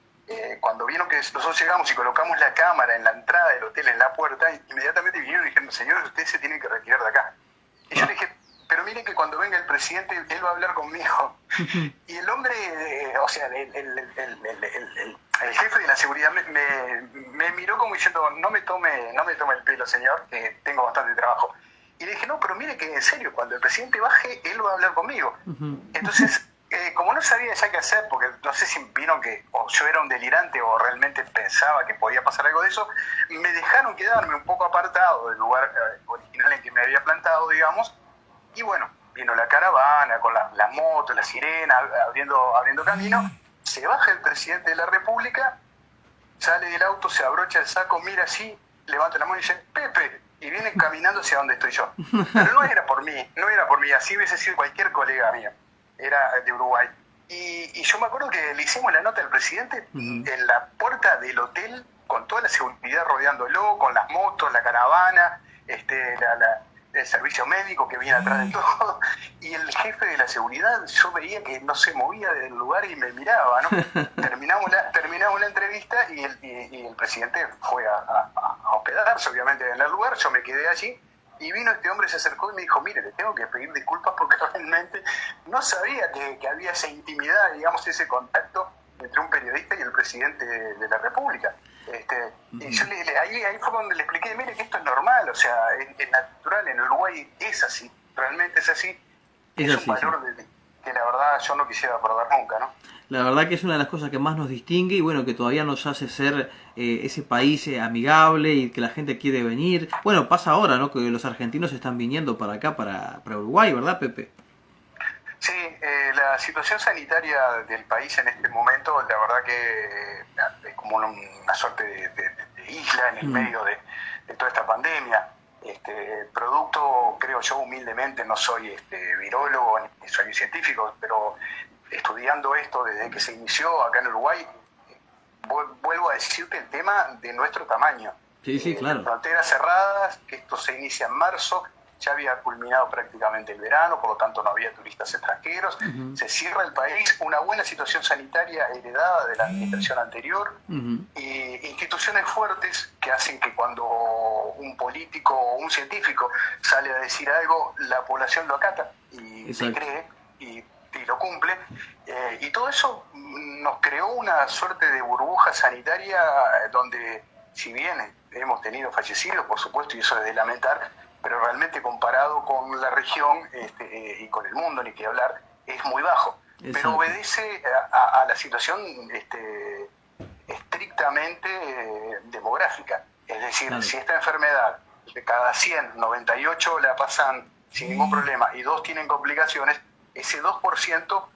Speaker 6: Cuando vieron que nosotros llegamos y colocamos la cámara en la entrada del hotel, en la puerta, inmediatamente vinieron y dijeron, señor, usted se tiene que retirar de acá. Y yo le dije, pero mire que cuando venga el presidente, él va a hablar conmigo. Y el hombre, o sea, el jefe de la seguridad me miró como diciendo, no me tome el pelo, señor, que tengo bastante trabajo. Y le dije, no, pero mire que en serio, cuando el presidente baje, él va a hablar conmigo. Entonces, como no sabía ya qué hacer, porque no sé si vieron que o yo era un delirante o realmente pensaba que podía pasar algo de eso, me dejaron quedarme un poco apartado del lugar original en que me había plantado, digamos. Y bueno, vino la caravana con las motos, la sirena, abriendo camino. Se baja el presidente de la República, sale del auto, se abrocha el saco, mira así, levanta la mano y dice, Pepe, y viene caminando hacia donde estoy yo. Pero no era por mí, así hubiese sido cualquier colega mío, era de Uruguay. Y yo me acuerdo que le hicimos la nota al presidente en la puerta del hotel, con toda la seguridad rodeándolo, con las motos, la caravana, el servicio médico que viene atrás de todo, y el jefe de la seguridad, yo veía que no se movía del lugar y me miraba, ¿no? Terminamos la entrevista y el presidente fue a hospedarse, obviamente, en el lugar. Yo me quedé allí y vino este hombre, se acercó y me dijo, mire, le tengo que pedir disculpas porque realmente no sabía que había esa intimidad, digamos, ese contacto entre un periodista y el presidente de la República. Y yo ahí fue donde le expliqué, mire que esto es normal, o sea, es natural, en Uruguay es así, realmente es así. Es
Speaker 5: así,
Speaker 6: un valor que la verdad yo no quisiera perder nunca, ¿no?
Speaker 5: La verdad que es una de las cosas que más nos distingue y bueno, que todavía nos hace ser ese país amigable y que la gente quiere venir. Bueno, pasa ahora, ¿no? Que los argentinos están viniendo para acá, para Uruguay, ¿verdad, Pepe?
Speaker 6: Sí, la situación sanitaria del país en este momento, la verdad que es como una suerte de isla en el medio de toda esta pandemia. Producto, creo yo humildemente, no soy virólogo ni soy científico, pero estudiando esto desde que se inició acá en Uruguay, vuelvo a decirte el tema de nuestro tamaño.
Speaker 5: Sí, claro.
Speaker 6: Fronteras cerradas, que esto se inicia en marzo, ya había culminado prácticamente el verano, por lo tanto no había turistas extranjeros, se cierra el país, una buena situación sanitaria heredada de la administración anterior, y instituciones fuertes que hacen que cuando un político o un científico sale a decir algo, la población lo acata y le cree y lo cumple, y todo eso nos creó una suerte de burbuja sanitaria donde, si bien hemos tenido fallecidos, por supuesto, y eso es de lamentar, pero realmente comparado con la región y con el mundo, ni que hablar, es muy bajo. Exacto. Pero obedece a la situación estrictamente demográfica. Es decir, claro, si esta enfermedad de cada 100, 98 la pasan sin ningún problema y 2 tienen complicaciones, ese 2%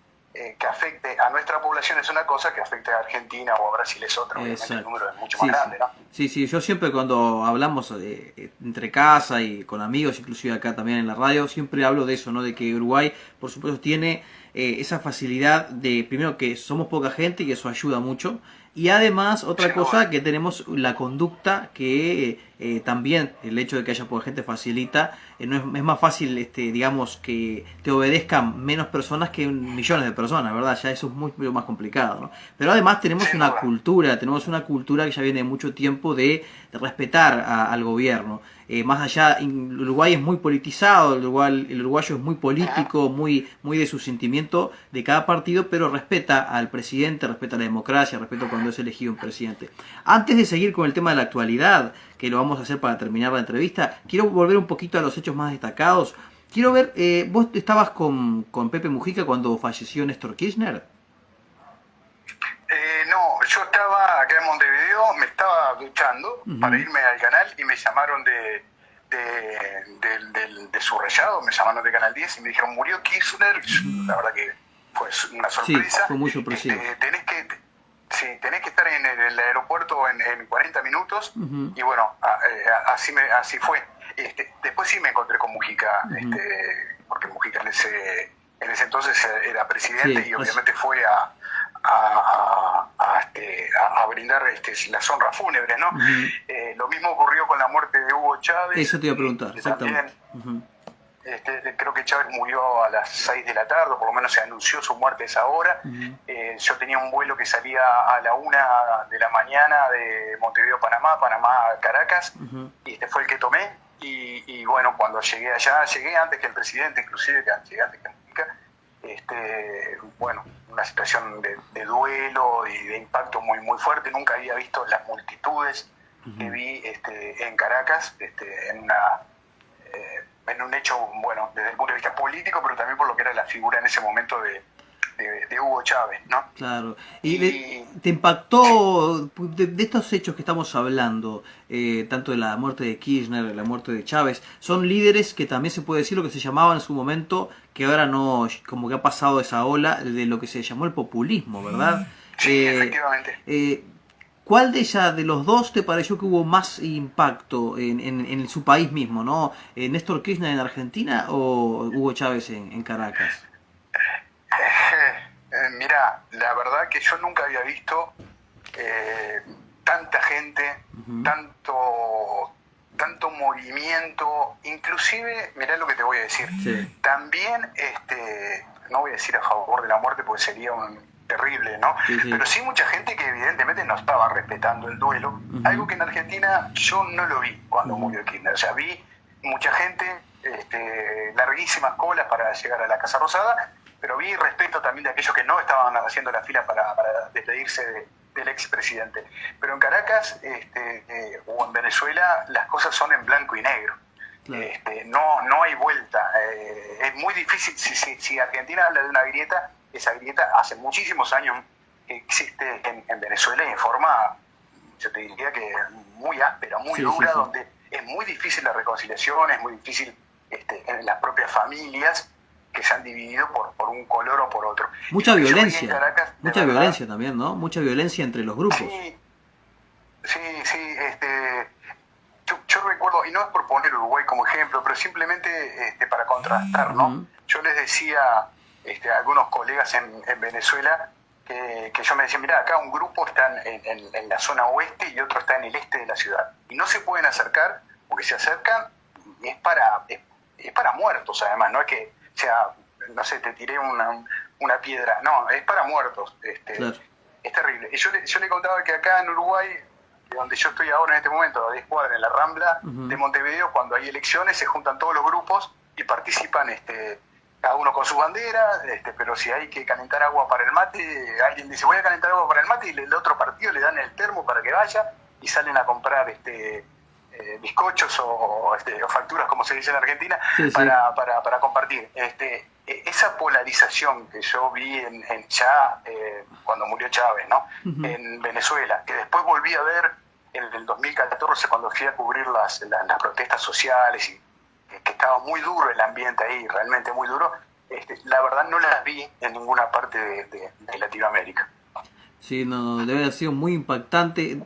Speaker 6: que afecte a nuestra población es una cosa, que afecte a Argentina o a Brasil es otra. Obviamente el número es mucho más grande, ¿no?
Speaker 5: Sí, yo siempre cuando hablamos entre casa y con amigos, inclusive acá también en la radio, siempre hablo de eso, ¿no? De que Uruguay, por supuesto, tiene esa facilidad de, primero, que somos poca gente y eso ayuda mucho. Y además, otra cosa, que tenemos la conducta que también el hecho de que haya poca gente facilita. No es más fácil, digamos, que te obedezcan menos personas que millones de personas, ¿verdad? Ya eso es mucho más complicado, ¿no? Pero además tenemos una cultura que ya viene de mucho tiempo de respetar al gobierno. Más allá, Uruguay es muy politizado, el uruguayo es muy político, muy de su sentimiento de cada partido, pero respeta al presidente, respeta la democracia, respeta cuando es elegido un presidente. Antes de seguir con el tema de la actualidad, que lo vamos a hacer para terminar la entrevista, quiero volver un poquito a los hechos más destacados. Quiero ver, ¿vos estabas con Pepe Mujica cuando falleció Néstor Kirchner?
Speaker 6: No, yo estaba acá en Montevideo, me estaba duchando para irme al canal y me llamaron de Subrayado, me llamaron de Canal 10 y me dijeron, murió Kirchner. La verdad que fue una sorpresa.
Speaker 5: Sí, fue muy sorpresivo.
Speaker 6: Tenés que estar en el aeropuerto en 40 minutos y bueno, así fue. Después sí me encontré con Mujica, porque Mujica en ese entonces era presidente y obviamente fue a brindar las honras fúnebres, ¿no? Lo mismo ocurrió con la muerte de Hugo Chávez.
Speaker 5: Eso te iba a preguntar, exactamente.
Speaker 6: Creo que Chávez murió a las 6 de la tarde, por lo menos se anunció su muerte a esa hora. Yo tenía un vuelo que salía a la 1 de la mañana de Montevideo, Panamá a Caracas, y este fue el que tomé. Y bueno, cuando llegué allá, llegué antes que el presidente, inclusive, llegué antes que Mujica. Bueno, una situación de duelo y de impacto muy muy fuerte. Nunca había visto las multitudes que vi en Caracas, en un hecho, bueno, desde el punto de vista político, pero también por lo que era la figura en ese momento de Hugo Chávez, ¿no?
Speaker 5: Claro. ¿Y te impactó de estos hechos que estamos hablando, tanto de la muerte de Kirchner, de la muerte de Chávez? Son líderes que también se puede decir lo que se llamaba en su momento, que ahora no, como que ha pasado esa ola de lo que se llamó el populismo, ¿verdad?
Speaker 6: Sí, efectivamente.
Speaker 5: ¿Cuál de los dos te pareció que hubo más impacto en su país mismo, ¿no? ¿Néstor Kirchner en Argentina o Hugo Chávez en Caracas?
Speaker 6: Mirá, la verdad que yo nunca había visto tanta gente, tanto movimiento, inclusive, mirá lo que te voy a decir, también, no voy a decir a favor de la muerte porque sería terrible, ¿no? Pero sí mucha gente que evidentemente no estaba respetando el duelo, algo que en Argentina yo no lo vi cuando murió Kirchner. O sea, vi mucha gente, larguísimas colas para llegar a la Casa Rosada, pero vi respeto también de aquellos que no estaban haciendo la fila para despedirse de del expresidente. Pero en Caracas o en Venezuela las cosas son en blanco y negro.
Speaker 5: Claro.
Speaker 6: No hay vuelta. Es muy difícil. Si Argentina habla de una grieta, esa grieta hace muchísimos años que existe en Venezuela y en forma, yo te diría que muy áspera, muy dura, donde es muy difícil la reconciliación, es muy difícil en las propias familias que se han dividido por un color o por otro.
Speaker 5: Mucha violencia,
Speaker 6: Caracas,
Speaker 5: mucha
Speaker 6: verdad,
Speaker 5: violencia también, ¿no? Mucha violencia entre los grupos.
Speaker 6: Sí, yo recuerdo, y no es por poner Uruguay como ejemplo, pero simplemente para contrastar, ¿no? Yo les decía a algunos colegas en Venezuela que yo me decía, mira, acá un grupo está en la zona oeste y otro está en el este de la ciudad. Y no se pueden acercar, porque si se acercan es para muertos, además, no es que sea, no sé, te tiré una piedra, no, es para muertos.
Speaker 5: Claro.
Speaker 6: Es terrible. Y yo le contaba que acá en Uruguay, de donde yo estoy ahora en este momento, a 10 cuadras, en la Rambla de Montevideo, cuando hay elecciones se juntan todos los grupos y participan cada uno con su bandera, pero si hay que calentar agua para el mate, alguien dice voy a calentar agua para el mate y el otro partido le dan el termo para que vaya y salen a comprar bizcochos o facturas, como se dice en Argentina, para compartir. Esa polarización que yo vi cuando murió Chávez, ¿no? En Venezuela, que después volví a ver en el 2014 cuando fui a cubrir las protestas sociales y que estaba muy duro el ambiente ahí, realmente muy duro, la verdad no las vi en ninguna parte de Latinoamérica.
Speaker 5: Sí, no, debe haber sido muy impactante.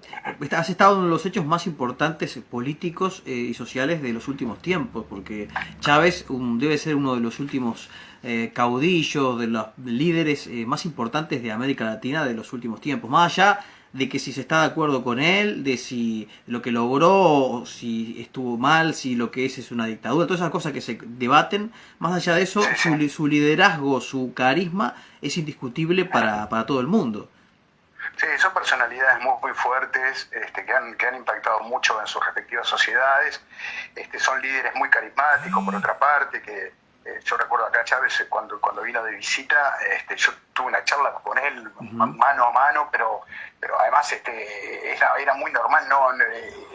Speaker 5: Has estado en los hechos más importantes políticos y sociales de los últimos tiempos, porque Chávez debe ser uno de los últimos caudillos, de los líderes más importantes de América Latina de los últimos tiempos. Más allá de que si se está de acuerdo con él, de si lo que logró, o si estuvo mal, si lo que es una dictadura, todas esas cosas que se debaten, más allá de eso, su liderazgo, su carisma es indiscutible para todo el mundo.
Speaker 6: Sí, son personalidades muy fuertes que han impactado mucho en sus respectivas sociedades. Son líderes muy carismáticos, por otra parte, que yo recuerdo acá Chávez cuando vino de visita, yo tuve una charla con él mano a mano, pero además era muy normal, ¿no?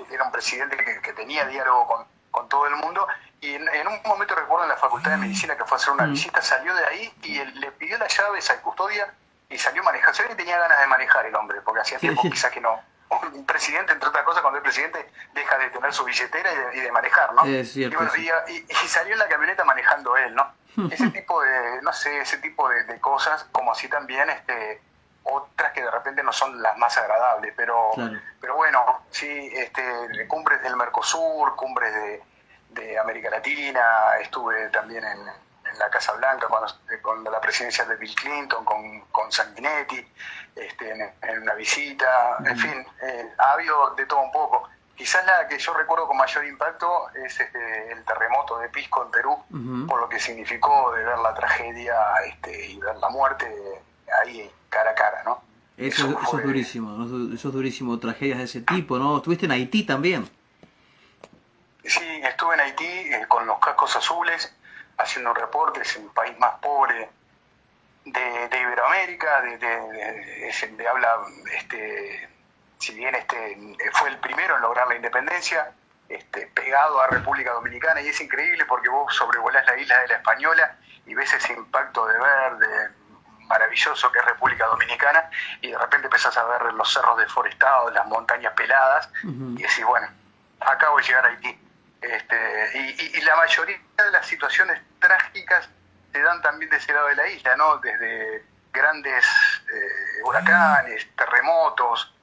Speaker 6: Era un presidente que tenía diálogo con todo el mundo. Y en un momento recuerdo en la Facultad de Medicina que fue a hacer una visita, salió de ahí y le pidió las llaves al custodia y salió manejando. Se ve que tenía ganas de manejar el hombre, porque hacía tiempo quizás que no. Un presidente, entre otras cosas, cuando el presidente deja de tener su billetera y de manejar, ¿no?
Speaker 5: Es cierto,
Speaker 6: y, bueno, y salió en la camioneta manejando él, ¿no? Ese tipo de cosas, como así también otras que de repente no son las más agradables, pero bueno, sí, cumbres del Mercosur, cumbres de América Latina, estuve también en la Casa Blanca con la presidencia de Bill Clinton, con Sanguinetti, en una visita, en fin, ha habido de todo un poco. Quizás la que yo recuerdo con mayor impacto es el terremoto de Pisco en Perú, por lo que significó de ver la tragedia y ver la muerte ahí cara a cara, ¿no?
Speaker 5: Eso es durísimo, ¿no? Eso es durísimo, tragedias de ese tipo, ¿no? Estuviste en Haití también.
Speaker 6: Sí, estuve en Haití con los cascos azules, haciendo un reporte. Es el país más pobre de Iberoamérica, de habla, si bien fue el primero en lograr la independencia, pegado a República Dominicana, y es increíble porque vos sobrevolás la isla de la Española y ves ese impacto de verde maravilloso que es República Dominicana, y de repente empezás a ver los cerros deforestados, las montañas peladas, y decís, bueno, acabo de llegar a Haití. Y la mayoría de las situaciones trágicas se dan también de ese lado de la isla, ¿no? Desde grandes huracanes, terremotos.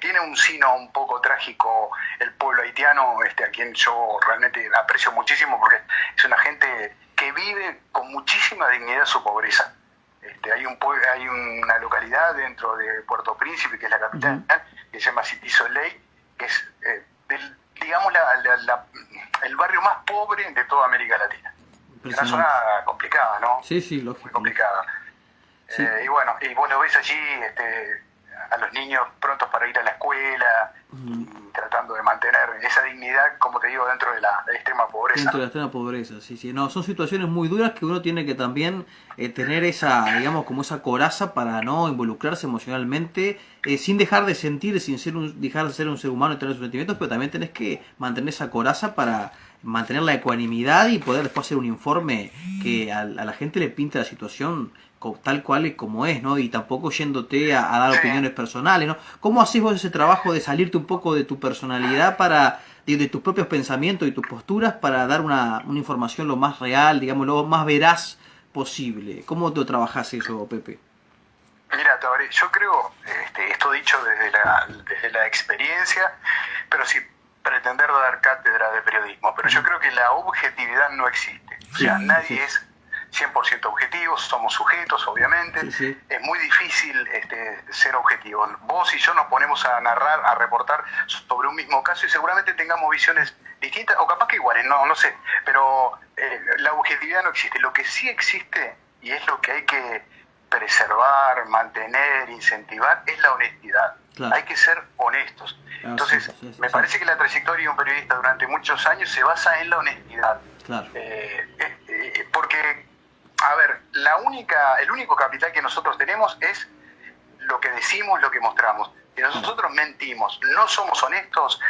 Speaker 6: Tiene un sino un poco trágico el pueblo haitiano, a quien yo realmente aprecio muchísimo, porque es una gente que vive con muchísima dignidad su pobreza. Hay una localidad dentro de Puerto Príncipe, que es la capital, que se llama City Soleil, que es digamos el barrio más pobre de toda América Latina. Una zona complicada, ¿no?
Speaker 5: Sí, lógico.
Speaker 6: Muy complicada.
Speaker 5: Sí.
Speaker 6: Y bueno, y vos lo ves allí a los niños prontos para ir a la escuela, y tratando de mantener esa dignidad, como te digo, dentro de la extrema pobreza.
Speaker 5: Dentro de la extrema pobreza, sí, sí. No, son situaciones muy duras que uno tiene que también tener esa, digamos, como esa coraza para no involucrarse emocionalmente, sin dejar de sentir, sin ser dejar de ser un ser humano y tener sus sentimientos, pero también tenés que mantener esa coraza para mantener la ecuanimidad y poder después hacer un informe que a la gente le pinte la situación tal cual y como es, ¿no? Y tampoco yéndote a dar opiniones personales, ¿no? ¿Cómo haces vos ese trabajo de salirte un poco de tu personalidad para, de tus propios pensamientos y tus posturas para dar una información lo más real, digamos, lo más veraz posible? ¿Cómo tú trabajás eso, Pepe?
Speaker 6: Mira, Tabaré, yo creo, esto dicho desde la experiencia, pero sin pretender dar cátedra de periodismo, pero yo creo que la objetividad no existe. O sea, nadie es 100% objetivos, somos sujetos, obviamente.
Speaker 5: Sí, sí.
Speaker 6: Es muy difícil ser objetivos. Vos y yo nos ponemos a narrar, a reportar sobre un mismo caso y seguramente tengamos visiones distintas, o capaz que iguales, no sé. Pero la objetividad no existe. Lo que sí existe, y es lo que hay que preservar, mantener, incentivar, es la honestidad.
Speaker 5: Claro.
Speaker 6: Hay que ser honestos. Entonces, me parece que la trayectoria de un periodista durante muchos años se basa en la honestidad.
Speaker 5: Claro.
Speaker 6: Porque, a ver, el único capital que nosotros tenemos es lo que decimos, lo que mostramos. Si nosotros mentimos, no somos honestos,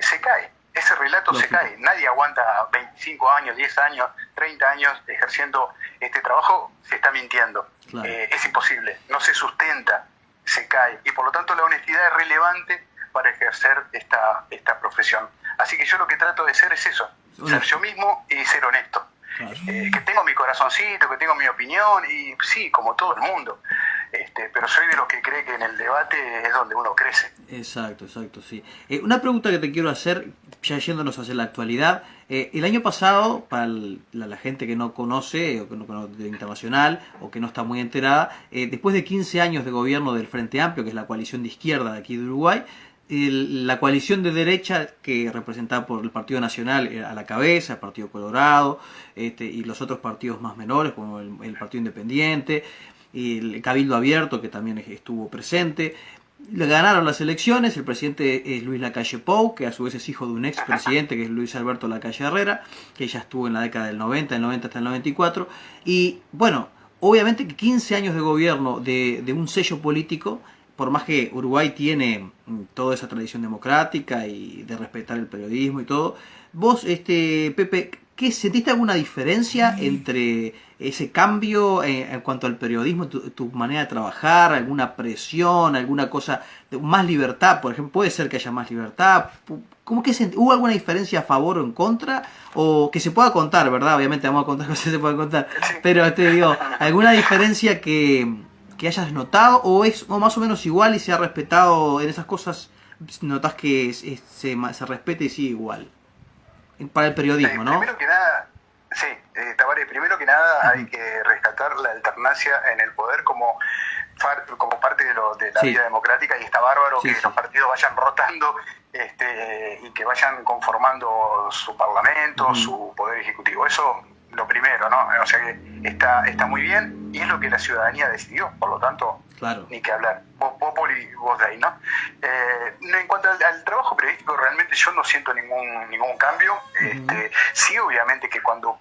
Speaker 6: se cae. Ese relato se cae. Nadie aguanta 25 años, 10 años, 30 años ejerciendo este trabajo, se está mintiendo.
Speaker 5: Claro.
Speaker 6: Es imposible, no se sustenta, se cae. Y por lo tanto la honestidad es relevante para ejercer esta profesión. Así que yo lo que trato de ser es eso, ser yo mismo y ser honesto.
Speaker 5: Claro.
Speaker 6: Que tengo mi corazoncito, que tengo mi opinión, y sí, como todo el mundo. Pero soy de los que cree que en el debate es donde uno crece.
Speaker 5: Exacto, sí. Una pregunta que te quiero hacer, ya yéndonos hacia la actualidad. El año pasado, para la gente que no conoce, o que no conoce de internacional, o que no está muy enterada, después de 15 años de gobierno del Frente Amplio, que es la coalición de izquierda de aquí de Uruguay, la coalición de derecha, que representada por el Partido Nacional a la cabeza, el Partido Colorado, y los otros partidos más menores, como el Partido Independiente, el Cabildo Abierto, que también estuvo presente. Le ganaron las elecciones, el presidente es Luis Lacalle Pou, que a su vez es hijo de un expresidente, que es Luis Alberto Lacalle Herrera, que ya estuvo en la década del 90 hasta el 94. Y bueno, obviamente que 15 años de gobierno de un sello político, por más que Uruguay tiene toda esa tradición democrática y de respetar el periodismo y todo, vos, Pepe, ¿sentiste alguna diferencia entre ese cambio en cuanto al periodismo, tu manera de trabajar, alguna presión, alguna cosa, más libertad, por ejemplo? Puede ser que haya más libertad. ¿Cómo que hubo alguna diferencia a favor o en contra? O que se pueda contar, ¿verdad? Obviamente vamos a contar cosas que se pueden contar. Pero te digo, ¿alguna diferencia que hayas notado? ¿O es más o menos igual y se ha respetado en esas cosas? ¿Notas que se respete y sigue igual? Para el periodismo, ¿no?
Speaker 6: Primero que nada, Tabaré, primero que nada hay que rescatar la alternancia en el poder como parte de la vida democrática, y está bárbaro que los partidos vayan rotando y que vayan conformando su parlamento, su poder ejecutivo. Eso lo primero, ¿no? O sea que está muy bien y es lo que la ciudadanía decidió, por lo tanto,
Speaker 5: claro,
Speaker 6: ni que hablar. Populi, vos de ahí, ¿no? En cuanto al trabajo periodístico, realmente yo no siento ningún cambio. Sí, obviamente que cuando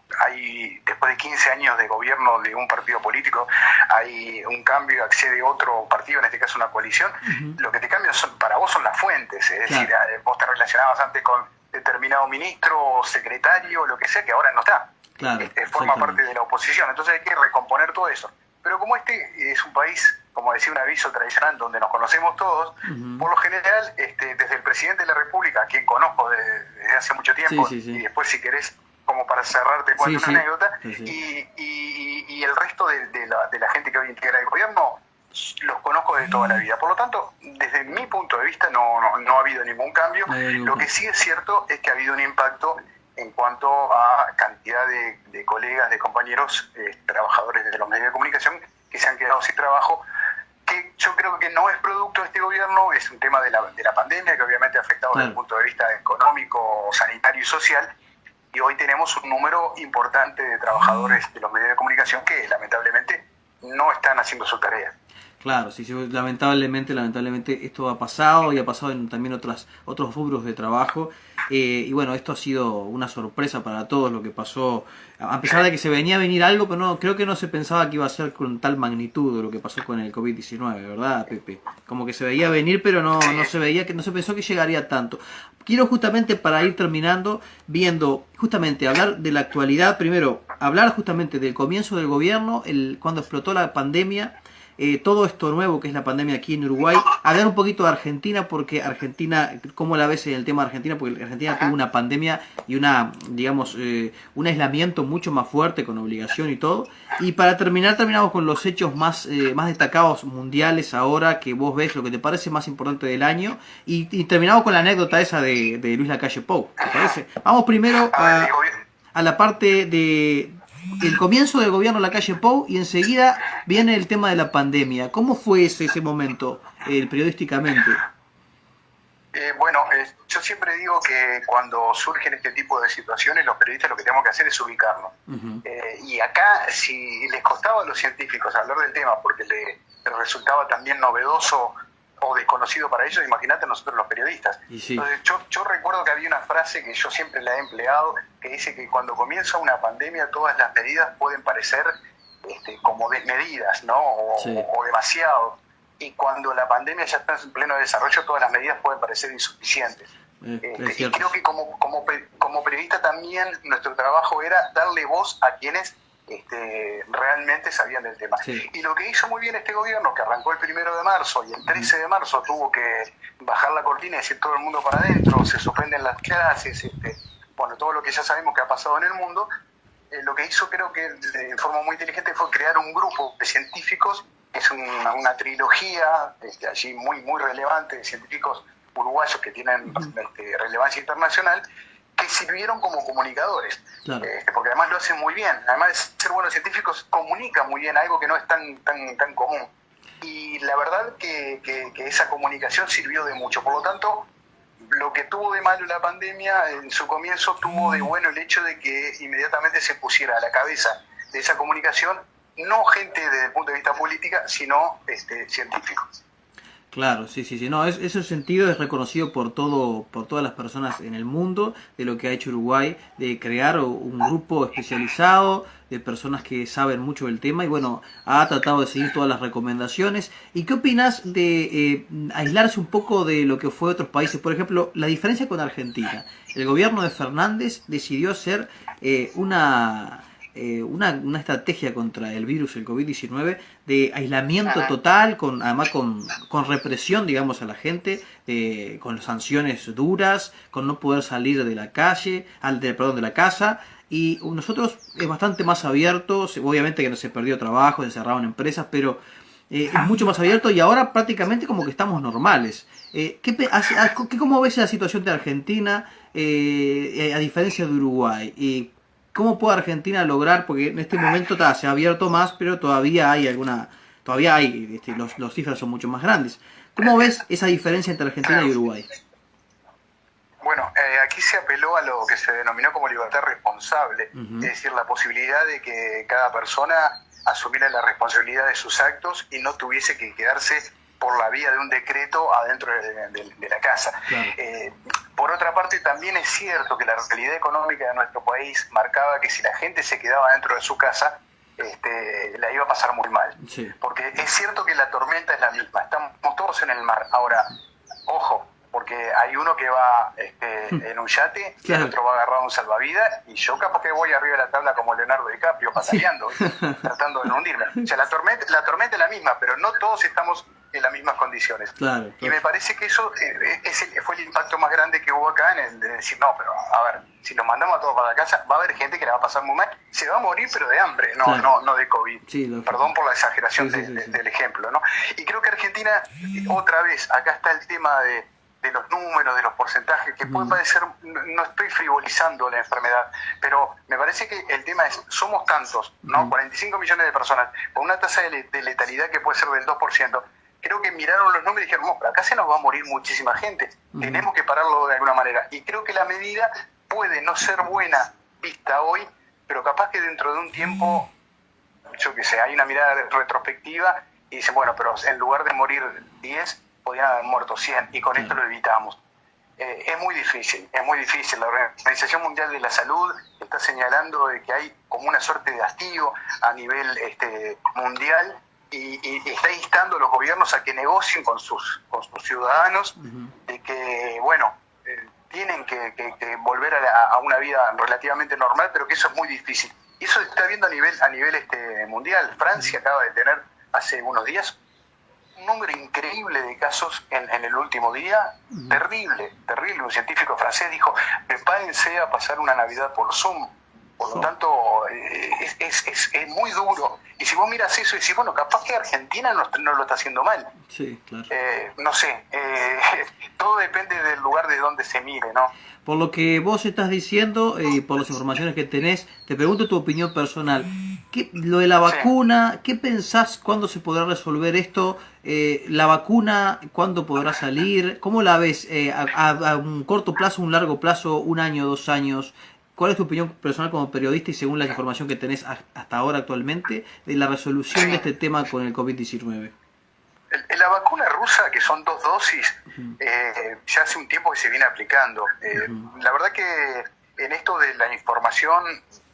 Speaker 6: después de 15 años de gobierno de un partido político, hay un cambio y accede otro partido, en este caso una coalición, lo que te cambia para vos son las fuentes, es decir, vos te relacionabas antes con determinado ministro o secretario, lo que sea, que ahora no está.
Speaker 5: Claro,
Speaker 6: forma parte de la oposición, entonces hay que recomponer todo eso. Pero como este es un país, como decía, un aviso tradicional donde nos conocemos todos, por lo general, desde el presidente de la República, a quien conozco desde hace mucho tiempo, y después si querés, como para cerrar, te cuento una anécdota, y el resto de la gente que hoy integra el gobierno, los conozco de toda la vida. Por lo tanto, desde mi punto de vista no ha habido ningún cambio. Lo que sí es cierto es que ha habido un impacto en cuanto a cantidad de colegas, de compañeros, trabajadores de los medios de comunicación que se han quedado sin trabajo, que yo creo que no es producto de este gobierno, es un tema de la pandemia que obviamente ha afectado desde el punto de vista económico, sanitario y social, y hoy tenemos un número importante de trabajadores de los medios de comunicación que lamentablemente no están haciendo su tarea.
Speaker 5: Claro, sí, sí, lamentablemente esto ha pasado y ha pasado en también otros rubros de trabajo. Y bueno, esto ha sido una sorpresa para todos lo que pasó, a pesar de que se venía a venir algo, pero no, creo que no se pensaba que iba a ser con tal magnitud lo que pasó con el COVID-19, ¿verdad, Pepe? Como que se veía venir, pero no se veía, que no se pensó que llegaría tanto. Quiero justamente, para ir terminando, viendo justamente hablar de la actualidad, primero hablar justamente del comienzo del gobierno, cuando explotó la pandemia. Todo esto nuevo que es la pandemia aquí en Uruguay, hablar un poquito de Argentina, porque Argentina, ¿cómo la ves en el tema de Argentina? Porque Argentina tuvo una pandemia y digamos, un aislamiento mucho más fuerte, con obligación y todo. Y para terminar, terminamos con los hechos más destacados mundiales ahora, que vos ves lo que te parece más importante del año, y terminamos con la anécdota esa de Luis Lacalle Pou, ¿te parece? Vamos primero a la parte de el comienzo del gobierno de Lacalle Pou, y enseguida viene el tema de la pandemia. ¿Cómo fue ese momento periodísticamente?
Speaker 6: Yo siempre digo que cuando surgen este tipo de situaciones, los periodistas lo que tenemos que hacer es ubicarnos. Y acá, si les costaba a los científicos hablar del tema porque les resultaba también novedoso o desconocido para ellos, imagínate nosotros los periodistas.
Speaker 5: Sí.
Speaker 6: Entonces, yo recuerdo que había una frase que yo siempre la he empleado, que dice que cuando comienza una pandemia todas las medidas pueden parecer como desmedidas, ¿no? O demasiado. Y cuando la pandemia ya está en pleno desarrollo, todas las medidas pueden parecer insuficientes. Y creo que como periodista también nuestro trabajo era darle voz a quienes realmente sabían del tema.
Speaker 5: Sí.
Speaker 6: Y lo que hizo muy bien este gobierno, que arrancó el 1 de marzo y el 13 de marzo tuvo que bajar la cortina y decir todo el mundo para adentro, se suspenden las clases, todo lo que ya sabemos que ha pasado en el mundo, lo que hizo, creo que de forma muy inteligente, fue crear un grupo de científicos, que es una trilogía allí muy relevante de científicos uruguayos que tienen relevancia internacional, que sirvieron como comunicadores,
Speaker 5: claro.
Speaker 6: Porque además lo hacen muy bien. Además de ser buenos científicos, comunican muy bien, algo que no es tan común. Y la verdad que esa comunicación sirvió de mucho. Por lo tanto, lo que tuvo de malo la pandemia, en su comienzo tuvo de bueno el hecho de que inmediatamente se pusiera a la cabeza de esa comunicación, no gente desde el punto de vista política, sino científicos.
Speaker 5: Claro, sí. No, ese sentido es reconocido por todas las personas en el mundo, de lo que ha hecho Uruguay, de crear un grupo especializado de personas que saben mucho del tema, y bueno, ha tratado de seguir todas las recomendaciones. ¿Y qué opinas de aislarse un poco de lo que fue otros países? Por ejemplo, la diferencia con Argentina. El gobierno de Fernández decidió hacer una estrategia contra el virus, el COVID-19, de aislamiento total, además con represión, digamos, a la gente, con sanciones duras, con no poder salir de la calle, de la casa. Y nosotros es bastante más abierto, obviamente que no se perdió trabajo, se cerraron empresas, pero es mucho más abierto, y ahora prácticamente como que estamos normales. ¿Cómo ves la situación de Argentina a diferencia de Uruguay? ¿Cómo puede Argentina lograr, porque en este momento se ha abierto más, pero todavía hay los cifras son mucho más grandes? ¿Cómo ves esa diferencia entre Argentina y Uruguay?
Speaker 6: Bueno, aquí se apeló a lo que se denominó como libertad responsable, es decir, la posibilidad de que cada persona asumiera la responsabilidad de sus actos y no tuviese que quedarse por la vía de un decreto adentro de la casa. Claro. Por otra parte, también es cierto que la realidad económica de nuestro país marcaba que si la gente se quedaba dentro de su casa, la iba a pasar muy mal.
Speaker 5: Sí.
Speaker 6: Porque es cierto que la tormenta es la misma, estamos todos en el mar. Ahora, ojo, porque hay uno que va en un yate, y el otro va agarrado a un salvavidas, y yo capaz que voy arriba de la tabla como Leonardo DiCaprio, pataleando, tratando de no hundirme. O sea, la tormenta es la misma, pero no todos estamos en las mismas condiciones. Claro. Y me parece que eso fue el impacto más grande que hubo acá, en el de decir, no, pero a ver, si nos mandamos a todos para la casa, va a haber gente que la va a pasar muy mal, se va a morir, pero de hambre, no de COVID. Sí, perdón por la exageración del ejemplo, ¿no? Y creo que Argentina, otra vez, acá está el tema de los números, de los porcentajes, que puede parecer, no estoy frivolizando la enfermedad, pero me parece que el tema es, somos tantos, ¿no? 45 millones de personas, con una tasa de letalidad que puede ser del 2%, creo que miraron los números y dijeron, no, pero acá se nos va a morir muchísima gente, tenemos que pararlo de alguna manera, y creo que la medida puede no ser buena vista hoy, pero capaz que dentro de un tiempo, yo qué sé, hay una mirada retrospectiva y dicen, bueno, pero en lugar de morir 10, podían haber muerto 100, y con esto lo evitamos. Es muy difícil, es muy difícil. La Organización Mundial de la Salud está señalando de que hay como una suerte de hastío a nivel mundial, y está instando a los gobiernos a que negocien con sus ciudadanos, de que, bueno, tienen que volver a una vida relativamente normal, pero que eso es muy difícil. Y eso se está viendo a nivel mundial. Francia acaba de tener hace unos días un número increíble de casos en el último día, terrible. Un científico francés dijo, prepárense a pasar una Navidad por Zoom. Por lo tanto, es muy duro. Y si vos miras eso y decís, bueno, capaz que Argentina no lo está haciendo mal.
Speaker 5: Sí, claro.
Speaker 6: No sé, todo depende del lugar de donde se mire, ¿no?
Speaker 5: Por lo que vos estás diciendo y por las informaciones que tenés, te pregunto tu opinión personal. Lo de la vacuna, ¿qué pensás cuándo se podrá resolver esto? La vacuna, ¿cuándo podrá salir? ¿Cómo la ves? ¿A un corto plazo, un largo plazo, 1 año, 2 años? ¿Cuál es tu opinión personal como periodista y según la información que tenés hasta ahora actualmente de la resolución de este tema con el COVID-19?
Speaker 6: La vacuna rusa, que son 2 dosis, ya hace un tiempo que se viene aplicando. La verdad que en esto de la información,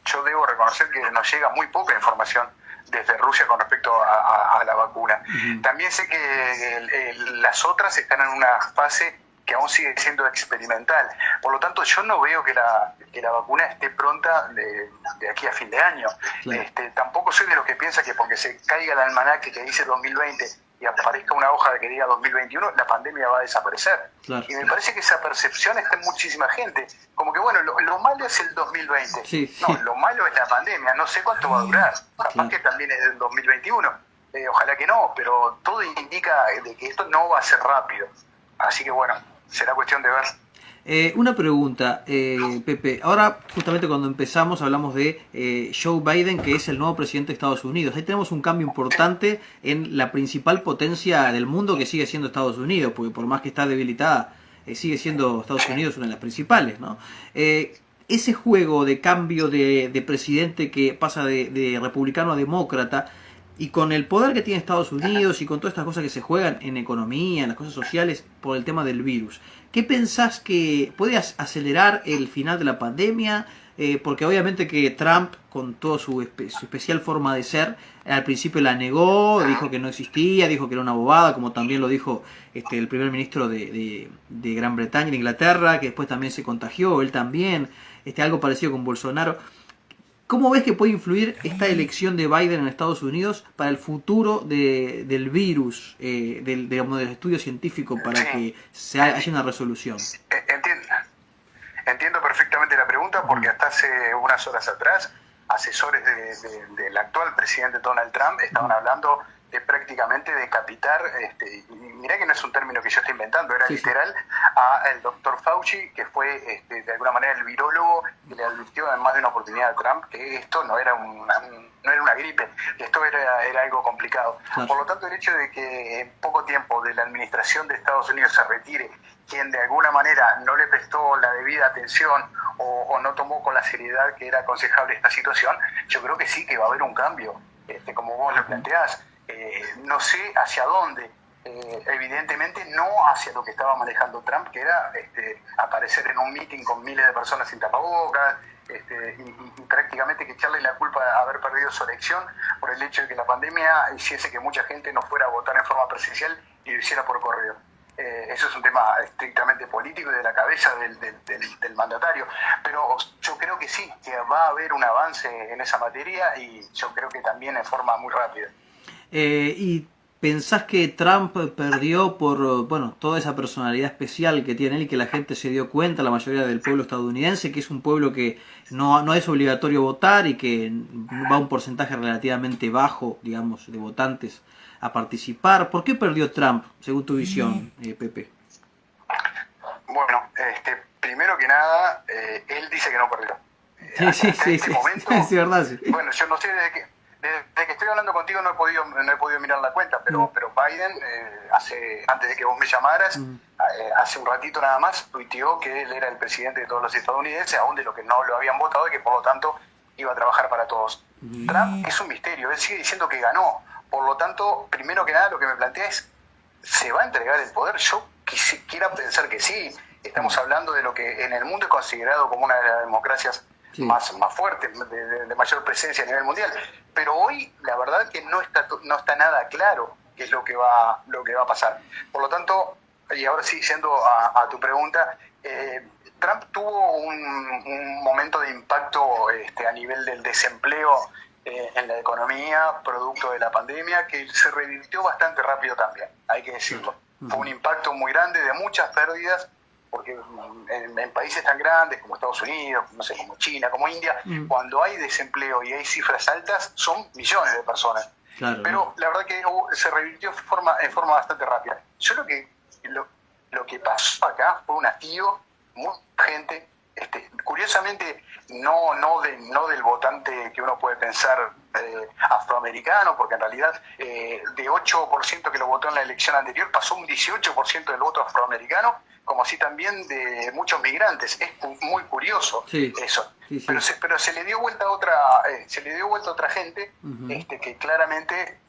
Speaker 6: yo debo reconocer que nos llega muy poca información desde Rusia con respecto a la vacuna. También sé que las otras están en una fase que aún sigue siendo experimental. Por lo tanto, yo no veo que la vacuna esté pronta de aquí a fin de año.
Speaker 5: Claro.
Speaker 6: Tampoco soy de los que piensa que porque se caiga el almanaque que dice 2020 y aparezca una hoja que diga 2021, la pandemia va a desaparecer.
Speaker 5: Claro,
Speaker 6: y me parece que esa percepción está en muchísima gente. Como que, bueno, lo malo es el 2020.
Speaker 5: Sí.
Speaker 6: No, lo malo es la pandemia. No sé cuánto va a durar. Capaz que también es del 2021. Ojalá que no, pero todo indica de que esto no va a ser rápido. Así que, bueno, será cuestión de ver.
Speaker 5: Una pregunta, Pepe. Ahora, justamente cuando empezamos, hablamos de Joe Biden, que es el nuevo presidente de Estados Unidos. Ahí tenemos un cambio importante en la principal potencia del mundo, que sigue siendo Estados Unidos, porque por más que está debilitada, sigue siendo Estados Unidos una de las principales, ¿no? Ese juego de cambio de presidente que pasa de republicano a demócrata, y con el poder que tiene Estados Unidos y con todas estas cosas que se juegan en economía, en las cosas sociales, por el tema del virus, ¿qué pensás que puede acelerar el final de la pandemia? Porque obviamente que Trump, con toda su especial forma de ser, al principio la negó, dijo que no existía, dijo que era una bobada, como también lo dijo el primer ministro de Gran Bretaña, de Inglaterra, que después también se contagió, él también, algo parecido con Bolsonaro. ¿Cómo ves que puede influir esta elección de Biden en Estados Unidos para el futuro del virus, del estudio científico, para que haya una resolución?
Speaker 6: Entiendo perfectamente la pregunta, porque hasta hace unas horas atrás, asesores del actual presidente Donald Trump estaban hablando de prácticamente decapitar, y mirá que no es un término que yo estoy inventando, era literal, al doctor Fauci, que fue de alguna manera el virólogo que le advirtió en más de una oportunidad a Trump que esto no era una gripe, que esto era algo complicado.
Speaker 5: Claro.
Speaker 6: Por lo tanto, el hecho de que en poco tiempo de la administración de Estados Unidos se retire quien de alguna manera no le prestó la debida atención o no tomó con la seriedad que era aconsejable esta situación, yo creo que sí que va a haber un cambio, como vos lo planteás. No sé hacia dónde, evidentemente no hacia lo que estaba manejando Trump, que era aparecer en un meeting con miles de personas sin tapabocas, y prácticamente que echarle la culpa de haber perdido su elección por el hecho de que la pandemia hiciese que mucha gente no fuera a votar en forma presencial y lo hiciera por correo. Eso es un tema estrictamente político y de la cabeza del mandatario, pero yo creo que sí, que va a haber un avance en esa materia, y yo creo que también en forma muy rápida.
Speaker 5: ¿Y pensás que Trump perdió por toda esa personalidad especial que tiene él y que la gente se dio cuenta, la mayoría del pueblo estadounidense, que es un pueblo que no es obligatorio votar y que va un porcentaje relativamente bajo, digamos, de votantes a participar? ¿Por qué perdió Trump, según tu visión, Pepe?
Speaker 6: Bueno, primero que nada, él dice que no perdió.
Speaker 5: Sí.
Speaker 6: Momento,
Speaker 5: sí, verdad, sí.
Speaker 6: Bueno, yo no sé desde que estoy hablando contigo no he podido mirar la cuenta, pero Biden, antes de que vos me llamaras, hace un ratito nada más, tuiteó que él era el presidente de todos los estadounidenses, aún de los que no lo habían votado, y que por lo tanto iba a trabajar para todos. Trump es un misterio, él sigue diciendo que ganó. Por lo tanto, primero que nada, lo que me plantea es, ¿se va a entregar el poder? Yo quisiera pensar que sí. Estamos hablando de lo que en el mundo es considerado como una de las democracias más fuertes, de mayor presencia a nivel mundial. Pero hoy, la verdad que no está nada claro qué es lo que va a pasar. Por lo tanto, y ahora sí, yendo a tu pregunta, Trump tuvo un momento de impacto a nivel del desempleo en la economía, producto de la pandemia, que se revirtió bastante rápido también, hay que decirlo. Fue un impacto muy grande, de muchas pérdidas, porque en países tan grandes como Estados Unidos, no sé, como China, como India, cuando hay desempleo y hay cifras altas, son millones de personas.
Speaker 5: Claro,
Speaker 6: pero la verdad que se revirtió en forma bastante rápida. Yo lo que pasó acá fue un hastío, mucha gente, curiosamente no del votante que uno puede pensar afroamericano, porque en realidad de 8% que lo votó en la elección anterior pasó un 18% del voto afroamericano, como así también de muchos migrantes. Es muy curioso eso. Sí. Pero se le dio vuelta a otra gente que claramente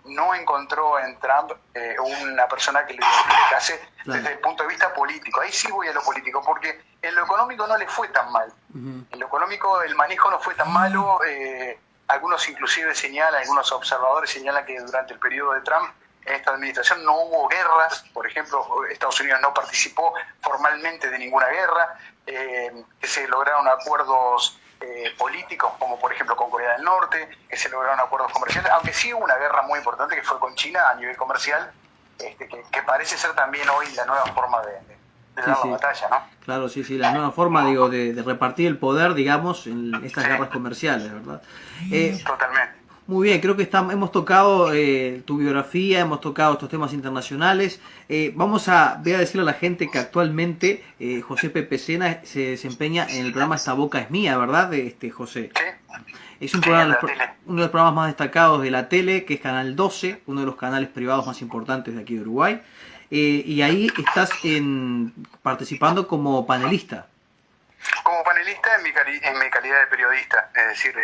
Speaker 6: no encontró en Trump una persona que lo identificase desde el punto de vista político. Ahí sí voy a lo político, porque en lo económico no le fue tan mal. En lo económico el manejo no fue tan malo. Algunos inclusive algunos observadores señalan que durante el periodo de Trump, en esta administración, no hubo guerras. Por ejemplo, Estados Unidos no participó formalmente de ninguna guerra, que se lograron acuerdos políticos, como por ejemplo con Corea del Norte, que se lograron acuerdos comerciales, aunque sí hubo una guerra muy importante que fue con China a nivel comercial, que parece ser también hoy la nueva forma de dar la batalla, ¿no?
Speaker 5: Claro, sí, la nueva forma, digo, de repartir el poder, digamos, en estas guerras comerciales, ¿verdad?
Speaker 6: Totalmente.
Speaker 5: Muy bien, creo que hemos tocado tu biografía, hemos tocado estos temas internacionales. Voy a decirle a la gente que actualmente José Pepe Sena se desempeña en el programa Esta Boca es Mía, ¿verdad, José?
Speaker 6: Sí.
Speaker 5: Es uno de los programas más destacados de la tele, que es Canal 12, uno de los canales privados más importantes de aquí de Uruguay. Y ahí estás participando como panelista.
Speaker 6: Como panelista en mi calidad de periodista, es decir,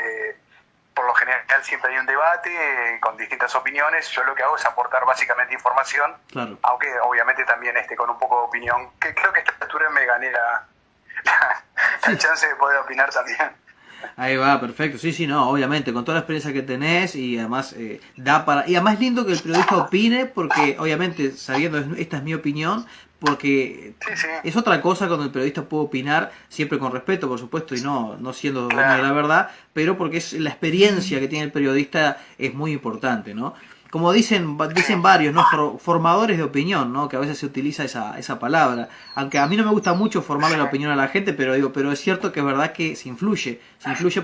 Speaker 6: por lo general siempre hay un debate con distintas opiniones. Yo lo que hago es aportar básicamente información, aunque obviamente también con un poco de opinión, que creo que a esta altura me gané la chance de poder opinar también.
Speaker 5: Ahí va, perfecto. Sí, no, obviamente, con toda la experiencia que tenés y además y además es lindo que el periodista opine, porque obviamente, sabiendo esta es mi opinión, porque es otra cosa cuando el periodista puede opinar, siempre con respeto, por supuesto, y no siendo dueño de la verdad, pero porque es la experiencia que tiene el periodista es muy importante, ¿no? Como dicen varios, ¿no? Formadores de opinión, ¿no? Que a veces se utiliza esa palabra. Aunque a mí no me gusta mucho formarle la opinión a la gente, pero es cierto que es verdad que se influye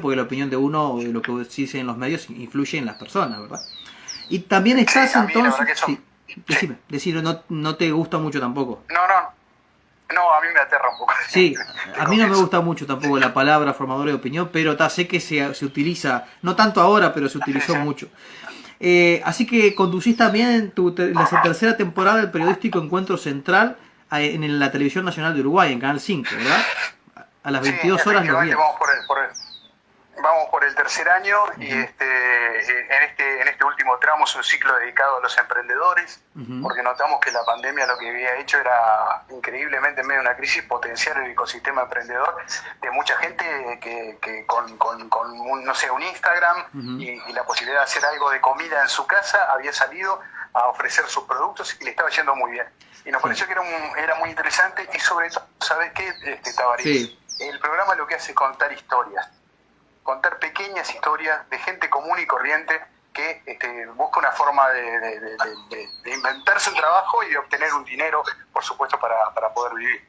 Speaker 5: porque la opinión de uno, lo que se dice en los medios, influye en las personas, ¿verdad? Y también estás entonces... Decir, no te gusta mucho tampoco.
Speaker 6: No, a mí me aterra un poco.
Speaker 5: Sí, a mí no me gusta mucho tampoco la palabra formador de opinión, pero sé que se utiliza, no tanto ahora, pero se utilizó mucho. Así que conducís también la tercera temporada del periodístico Encuentro Central en la Televisión Nacional de Uruguay, en Canal 5, ¿verdad? A las 22 horas los días.
Speaker 6: Vamos por el tercer año y en este último tramo es un ciclo dedicado a los emprendedores, porque notamos que la pandemia lo que había hecho era increíblemente, en medio de una crisis, potenciar el ecosistema emprendedor de mucha gente que con un Instagram y la posibilidad de hacer algo de comida en su casa había salido a ofrecer sus productos y le estaba yendo muy bien. Y nos pareció que era muy interesante y sobre todo, ¿sabes qué, Tabarís? El programa lo que hace es contar historias. Contar pequeñas historias de gente común y corriente que busca una forma de inventarse un trabajo y de obtener un dinero, por supuesto, para poder vivir.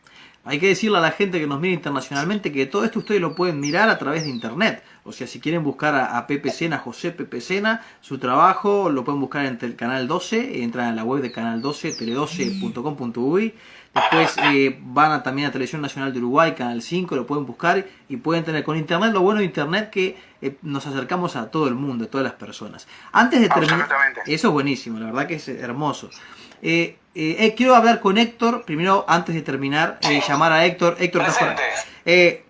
Speaker 5: Hay que decirle a la gente que nos mira internacionalmente que todo esto ustedes lo pueden mirar a través de internet. O sea, si quieren buscar a Pepe Sena, José Pepe Sena, su trabajo lo pueden buscar en el Canal 12, entran a la web de Canal 12, tele12.com.uy. Después van también a Televisión Nacional de Uruguay, Canal 5, lo pueden buscar y pueden tener con internet. Lo bueno de internet que nos acercamos a todo el mundo, a todas las personas. Antes de terminar, eso es buenísimo, la verdad que es hermoso. Quiero hablar con Héctor, primero antes de terminar, llamar a Héctor. Héctor,
Speaker 1: presente.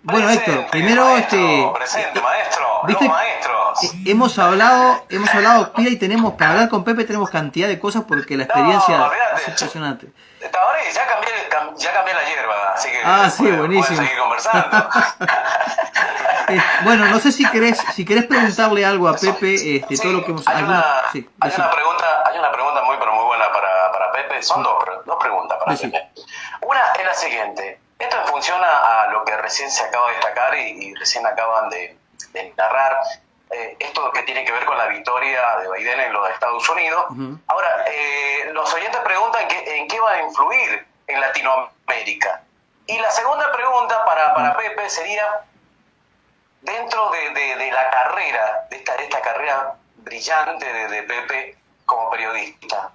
Speaker 5: Bueno,
Speaker 1: presente,
Speaker 5: Héctor, primero
Speaker 1: maestro, presente, maestro,
Speaker 5: ¿viste?
Speaker 1: No, maestro,
Speaker 7: todos.
Speaker 5: Hemos hablado, tía, y tenemos, para hablar con Pepe tenemos cantidad de cosas porque la experiencia
Speaker 7: olvídate,
Speaker 5: es impresionante.
Speaker 7: Tabaré, ya cambié la hierba, así que
Speaker 5: Sí, buenísimo.
Speaker 7: pueden seguir conversando.
Speaker 5: Bueno, no sé si querés preguntarle algo a Pepe, todo lo que hemos...
Speaker 7: Hay una pregunta muy pero muy buena para Pepe. Son dos preguntas para Pepe. Una es la siguiente. Esto en función a lo que recién se acaba de destacar y recién acaban de narrar. Esto que tiene que ver con la victoria de Biden en los Estados Unidos. Ahora, los oyentes preguntan en qué va a influir en Latinoamérica. Y la segunda pregunta para Pepe sería, dentro de la carrera, de esta carrera brillante de Pepe como periodista,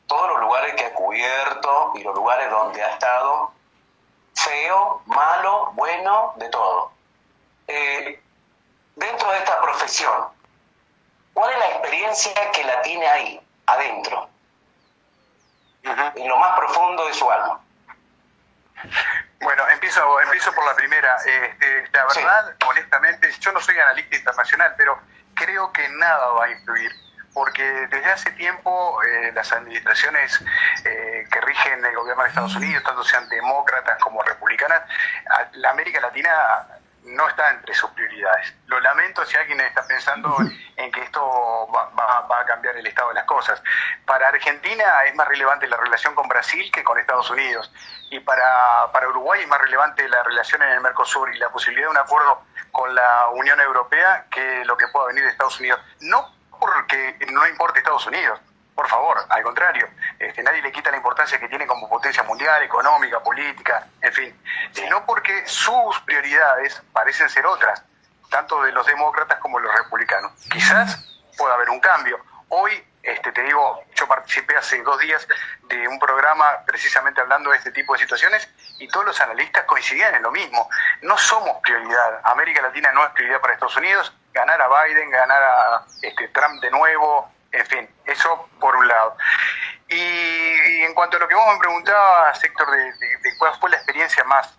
Speaker 7: todos los lugares que ha cubierto y los lugares donde ha estado, feo, malo, bueno, de todo. Dentro de esta profesión, ¿cuál es la experiencia que la tiene ahí, adentro? En lo más profundo de su alma.
Speaker 6: Bueno, empiezo por la primera. La verdad, honestamente, yo no soy analista internacional, pero creo que nada va a influir, porque desde hace tiempo las administraciones que rigen el gobierno de Estados Unidos, tanto sean demócratas como republicanas, la América Latina no está entre sus prioridades. Lo lamento si alguien está pensando en que esto va a cambiar el estado de las cosas. Para Argentina es más relevante la relación con Brasil que con Estados Unidos. Y para Uruguay es más relevante la relación en el Mercosur y la posibilidad de un acuerdo con la Unión Europea que lo que pueda venir de Estados Unidos. No porque no importe Estados Unidos, por favor, al contrario, nadie le quita la importancia que tiene como potencia mundial, económica, política, en fin, sino porque sus prioridades parecen ser otras, tanto de los demócratas como de los republicanos. Quizás pueda haber un cambio. Hoy, te digo, yo participé hace 2 días de un programa precisamente hablando de este tipo de situaciones y todos los analistas coincidían en lo mismo. No somos prioridad. América Latina no es prioridad para Estados Unidos. Ganar a Biden, ganar a Trump de nuevo, en fin, eso por un lado. Y en cuanto a lo que vos me preguntabas, Héctor, de cuál fue la experiencia más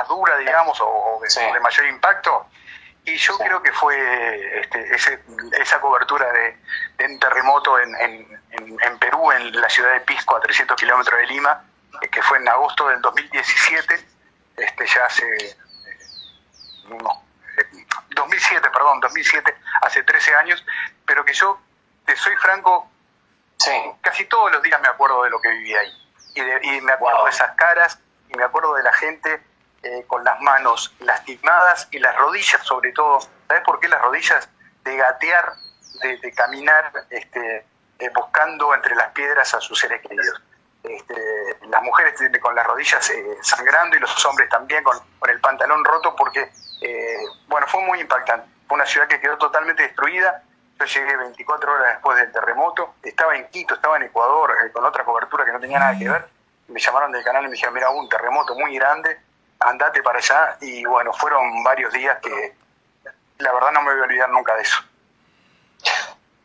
Speaker 6: dura, digamos, o de mayor impacto, y yo creo que fue esa cobertura de un terremoto en Perú, en la ciudad de Pisco, a 300 kilómetros de Lima, que fue en agosto del 2017, ya hace... 2007, hace 13 años, pero que yo, te soy franco, casi todos los días me acuerdo de lo que viví ahí. Y me acuerdo de esas caras, y me acuerdo de la gente con las manos lastimadas y las rodillas sobre todo. ¿Sabes por qué las rodillas? De gatear, de caminar, buscando entre las piedras a sus seres queridos. Las mujeres con las rodillas sangrando y los hombres también con el pantalón roto porque, fue muy impactante. Fue una ciudad que quedó totalmente destruida. Yo llegué 24 horas después del terremoto, estaba en Quito, estaba en Ecuador, con otra cobertura que no tenía nada que ver. Me llamaron del canal y me dijeron, mira, hubo un terremoto muy grande, andate para allá. Y bueno, fueron varios días que la verdad no me voy a olvidar nunca de eso.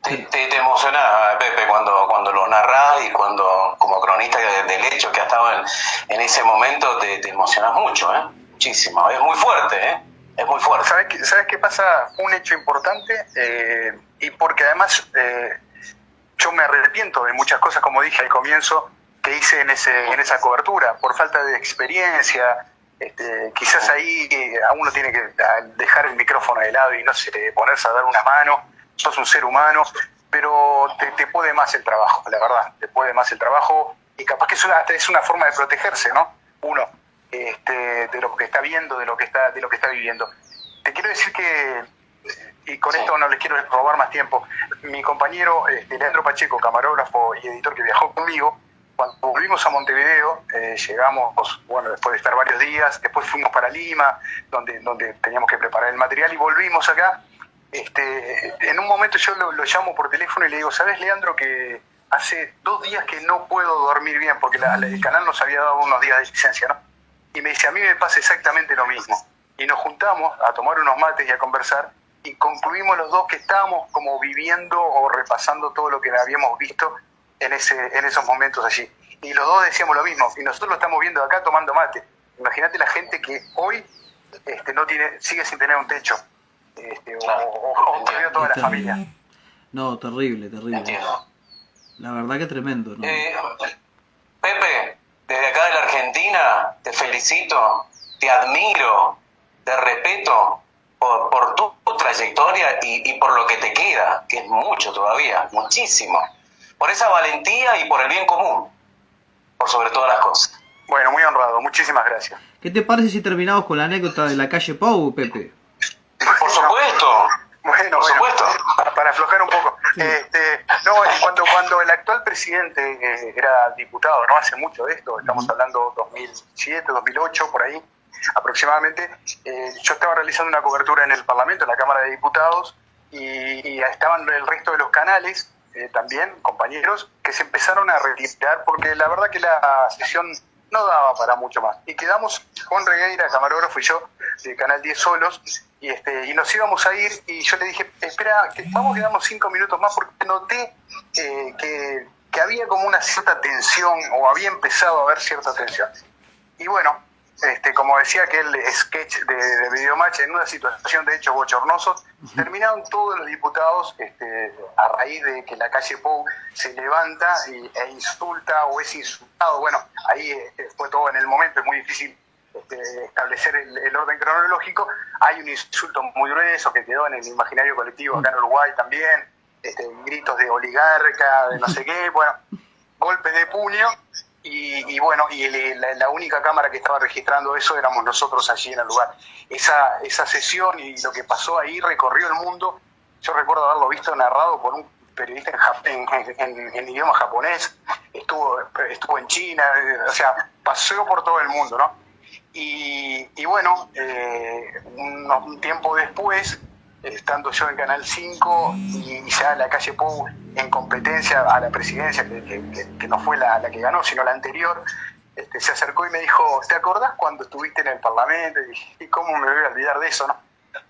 Speaker 7: Te emocionás, Pepe, cuando lo narrás y cuando, como cronista del hecho que ha estado en ese momento, te emocionás mucho, muchísimo. Es muy fuerte, es muy fuerte.
Speaker 6: ¿Sabes qué pasa? Un hecho importante, y porque además yo me arrepiento de muchas cosas, como dije al comienzo, que hice en esa cobertura, por falta de experiencia. Quizás ahí a uno tiene que dejar el micrófono de lado y no sé, ponerse a dar una mano. Sos un ser humano, pero te puede más el trabajo, la verdad, te puede más el trabajo, y capaz que es una forma de protegerse, ¿no? Uno, de lo que está viendo, de lo que está viviendo. Te quiero decir que, y con esto no les quiero robar más tiempo, mi compañero Leandro Pacheco, camarógrafo y editor que viajó conmigo, cuando volvimos a Montevideo, llegamos, después de estar varios días, después fuimos para Lima, donde teníamos que preparar el material, y volvimos acá. En un momento yo lo llamo por teléfono y le digo, ¿sabes, Leandro, que hace 2 días que no puedo dormir bien porque el canal nos había dado unos días de licencia, ¿no? Y me dice, a mí me pasa exactamente lo mismo. Y nos juntamos a tomar unos mates y a conversar, y concluimos los dos que estábamos como viviendo o repasando todo lo que habíamos visto en esos momentos allí. Y los dos decíamos lo mismo, y nosotros lo estamos viendo acá tomando mate. Imagínate la gente que hoy sigue sin tener un techo. o perdió toda la familia.
Speaker 5: No, terrible, terrible.
Speaker 7: Entiendo.
Speaker 5: La verdad que tremendo, ¿no?
Speaker 7: Pepe, desde acá de la Argentina, te felicito, te admiro, te respeto por tu trayectoria y por lo que te queda, que es mucho todavía, muchísimo. Por esa valentía y por el bien común, por sobre todas las cosas.
Speaker 6: Bueno, muy honrado, muchísimas gracias.
Speaker 5: ¿Qué te parece si terminamos con la anécdota de la calle Pau, Pepe?
Speaker 7: Por supuesto.
Speaker 6: Bueno,
Speaker 7: Por supuesto.
Speaker 6: Para aflojar un poco. Cuando el actual presidente era diputado, no hace mucho de esto, estamos hablando 2007, 2008, por ahí aproximadamente, yo estaba realizando una cobertura en el Parlamento, en la Cámara de Diputados, y estaban el resto de los canales, también, compañeros, que se empezaron a retirar porque la verdad que la sesión no daba para mucho más. Y quedamos, Juan Regueira, camarógrafo, y yo, de Canal 10 solos, y nos íbamos a ir, y yo le dije, espera, vamos a quedarnos 5 minutos más, porque noté que había como una cierta tensión, o había empezado a haber cierta tensión. Y bueno, como decía aquel sketch de Videomatch, en una situación de hecho bochornosos, terminaron todos los diputados a raíz de que la calle Pou se levanta e insulta o es insultado. Bueno, ahí fue todo en el momento, es muy difícil establecer el orden cronológico. Hay un insulto muy grueso que quedó en el imaginario colectivo acá en Uruguay también, gritos de oligarca, de no sé qué, bueno, golpes de puño. Y bueno, la única cámara que estaba registrando eso éramos nosotros allí en el lugar. Esa sesión y lo que pasó ahí recorrió el mundo. Yo recuerdo haberlo visto narrado por un periodista en idioma japonés, estuvo en China, o sea, paseó por todo el mundo, ¿no? Y bueno, un tiempo después, estando yo en Canal 5 y ya la calle Pou en competencia a la presidencia, que no fue la que ganó, sino la anterior, se acercó y me dijo, ¿te acordás cuando estuviste en el Parlamento? Y dije, ¿y cómo me voy a olvidar de eso, no?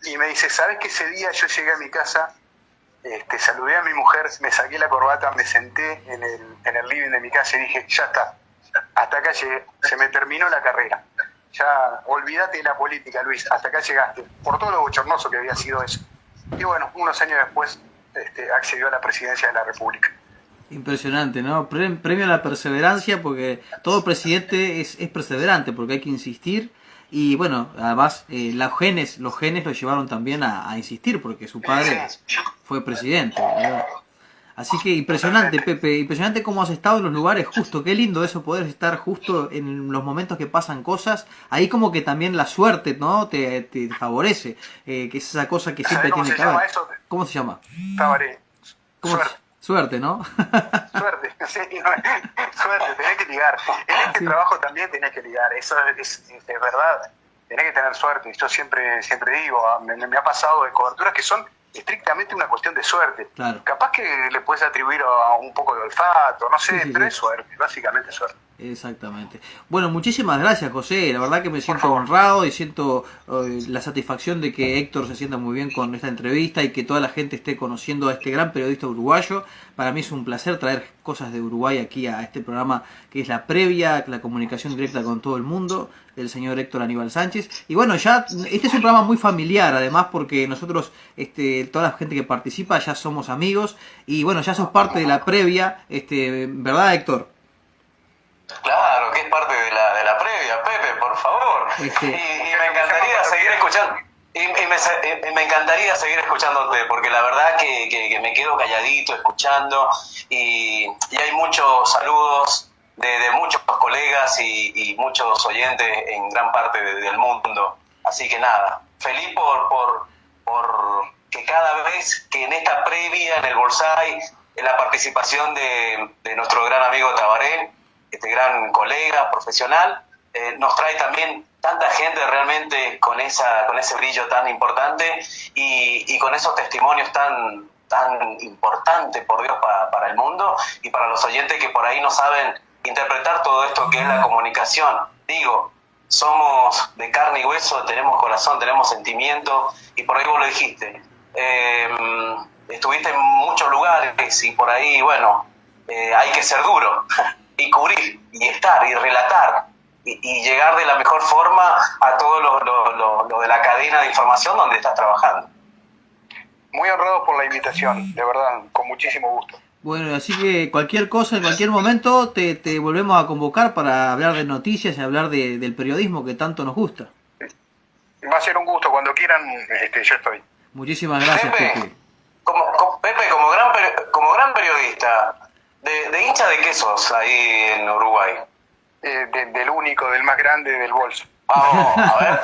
Speaker 6: Y me dice, ¿sabés que ese día yo llegué a mi casa, saludé a mi mujer, me saqué la corbata, me senté en el living de mi casa y dije, ya está, hasta acá llegué, se me terminó la carrera. Ya, olvídate de la política, Luis, hasta acá llegaste, por todo lo bochornoso que había sido eso. Y bueno, unos años después accedió a la presidencia de la República.
Speaker 5: Impresionante, ¿no? Premio a la perseverancia, porque todo presidente es perseverante, porque hay que insistir. Y bueno, además los genes lo llevaron también a insistir, porque su padre fue presidente, ¿verdad? Así que impresionante, Pepe, impresionante cómo has estado en los lugares justo, qué lindo eso, poder estar justo en los momentos que pasan cosas, ahí como que también la suerte, ¿no? te favorece, que es esa cosa que siempre tiene que haber. ¿Cómo se llama?
Speaker 6: Tabaré.
Speaker 5: Suerte, ¿no?
Speaker 6: Suerte, sí, no, suerte, tenés que ligar. En este trabajo también tenés que ligar, eso es verdad, tenés que tener suerte. Yo siempre digo, me ha pasado de coberturas que son estrictamente una cuestión de suerte.
Speaker 5: Claro.
Speaker 6: Capaz que le puedes atribuir a un poco de olfato, no sé, pero es suerte, básicamente suerte.
Speaker 5: Exactamente. Bueno, muchísimas gracias, José. La verdad que me siento honrado y siento la satisfacción de que Héctor se sienta muy bien con esta entrevista y que toda la gente esté conociendo a este gran periodista uruguayo. Para mí es un placer traer cosas de Uruguay aquí a este programa que es la previa, la comunicación directa con todo el mundo, del señor Héctor Aníbal Sánchez. Y bueno, ya este es un programa muy familiar, además, porque nosotros, toda la gente que participa, ya somos amigos. Y bueno, ya sos parte de la previa, ¿verdad, Héctor?
Speaker 7: Claro, que es parte de la previa, Pepe, por favor. Y me encantaría seguir escuchando. Y me encantaría seguir escuchándote, porque la verdad que me quedo calladito escuchando y hay muchos saludos de muchos colegas y muchos oyentes en gran parte del mundo. Así que nada, feliz por que cada vez que en esta previa, en el Bolsay, en la participación de nuestro gran amigo Tabaré, este gran colega profesional, nos trae también tanta gente realmente con ese brillo tan importante y con esos testimonios tan importantes, por Dios, para el mundo y para los oyentes que por ahí no saben interpretar todo esto que es la comunicación. Digo, somos de carne y hueso, tenemos corazón, tenemos sentimiento, y por ahí vos lo dijiste. Estuviste en muchos lugares y por ahí, bueno, hay que ser duro y cubrir y estar y relatar y llegar de la mejor forma a todo lo de la cadena de información donde estás trabajando.
Speaker 6: Muy honrado por la invitación, de verdad, con muchísimo gusto.
Speaker 5: Bueno, así que cualquier cosa, en cualquier momento, te volvemos a convocar para hablar de noticias y hablar del periodismo que tanto nos gusta.
Speaker 6: Va a ser un gusto, cuando quieran, yo estoy.
Speaker 5: Muchísimas gracias, Pepe.
Speaker 7: Pepe, como gran periodista, de hincha de qué sos ahí en Uruguay?
Speaker 6: Del único, del más grande, del bolso.
Speaker 7: Vamos, a ver.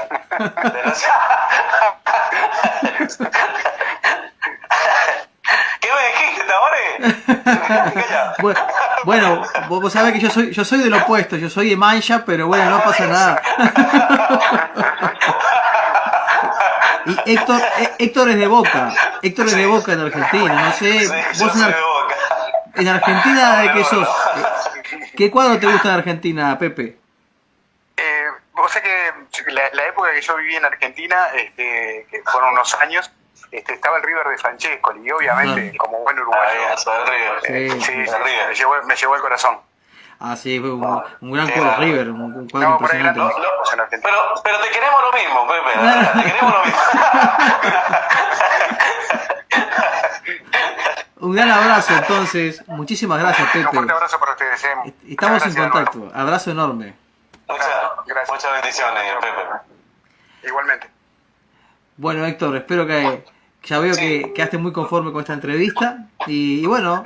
Speaker 7: ¿Qué me dijiste, Tabaré?
Speaker 5: Bueno, vos sabés que yo soy del opuesto, yo soy de Mancha, pero bueno, no pasa nada. Y Héctor es de Boca, Héctor es de Boca en Argentina, no sé,
Speaker 7: Sí,
Speaker 5: vos
Speaker 7: yo soy de Boca.
Speaker 5: en Argentina ¿de qué
Speaker 7: No,
Speaker 5: sos? ¿Qué cuadro te gusta de Argentina, Pepe?
Speaker 6: Vos sabés que la época que yo viví en Argentina, que fueron unos años, estaba el River de Francesco, y obviamente, como buen uruguayo,
Speaker 5: Sí.
Speaker 6: me llevó el corazón.
Speaker 5: Ah, sí, fue un gran cuadro River, un cuadro
Speaker 6: No, por ahí
Speaker 5: impresionante.
Speaker 6: en Argentina.
Speaker 7: Pero te queremos lo mismo, Pepe. Te queremos lo mismo.
Speaker 5: Un gran abrazo entonces, muchísimas gracias,
Speaker 6: Un
Speaker 5: Pepe.
Speaker 6: fuerte abrazo para ustedes.
Speaker 5: Estamos en
Speaker 6: Gracias,
Speaker 5: contacto, abrazo enorme.
Speaker 7: Muchas bendiciones, Pepe.
Speaker 6: Igualmente.
Speaker 5: Bueno, Héctor, espero que ya veo que quedaste muy conforme con esta entrevista y bueno,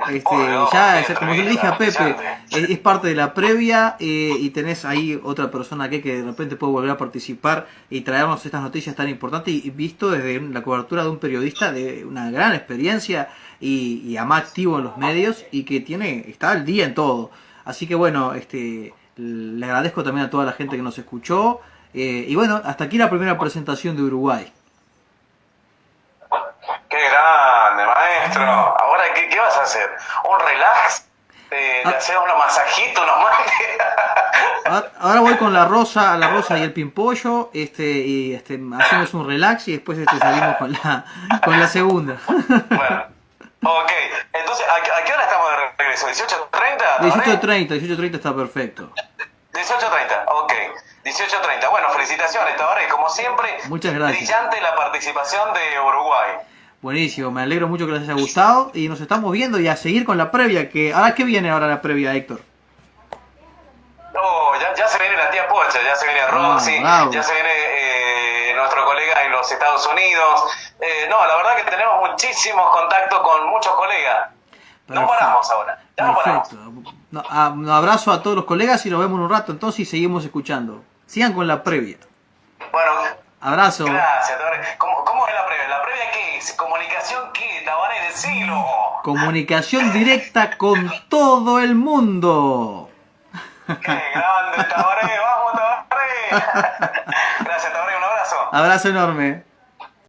Speaker 5: ya como yo le dije a Pepe, es parte de la previa y tenés ahí otra persona que de repente puede volver a participar y traernos estas noticias tan importantes y visto desde la cobertura de un periodista de una gran experiencia y además activo en los medios y que está al día en todo. Así que bueno, le agradezco también a toda la gente que nos escuchó y bueno, hasta aquí la primera presentación de Uruguay.
Speaker 7: ¡Qué grande, maestro! Ahora, ¿qué vas a hacer? ¿Un relax? ¿Le haces unos masajitos, unos mates?
Speaker 5: Ahora voy con la rosa y el pimpollo, y hacemos un relax y después salimos con la segunda.
Speaker 7: Bueno, ok. Entonces, ¿a qué hora estamos de regreso? ¿18:30?
Speaker 5: 18:30 está perfecto.
Speaker 7: 18:30, ok. 18:30. Bueno, felicitaciones, Tabaré. Como siempre,
Speaker 5: Muchas gracias.
Speaker 7: Brillante la participación de Uruguay.
Speaker 5: Buenísimo, me alegro mucho que les haya gustado y nos estamos viendo y a seguir con la previa. ¿Qué viene ahora la previa, Héctor?
Speaker 7: No, ya se viene la tía Pocha, ya se viene Roxy,
Speaker 5: bravo.
Speaker 7: ya se viene nuestro colega en los Estados Unidos. No, la verdad que tenemos muchísimos contactos con muchos colegas. No paramos ahora, ya no paramos.
Speaker 5: Perfecto. Un abrazo a todos los colegas y nos vemos en un rato entonces y seguimos escuchando. Sigan con la previa.
Speaker 7: Bueno,
Speaker 5: abrazo.
Speaker 7: Gracias, Tabaré. ¿Cómo es la previa? ¿La previa qué es? ¿Comunicación qué? Tabaré, decilo.
Speaker 5: Comunicación directa con todo el mundo.
Speaker 7: ¡Qué grande, Tabaré! ¡Vamos, Tabaré! Gracias, Tabaré, un abrazo.
Speaker 5: Abrazo enorme.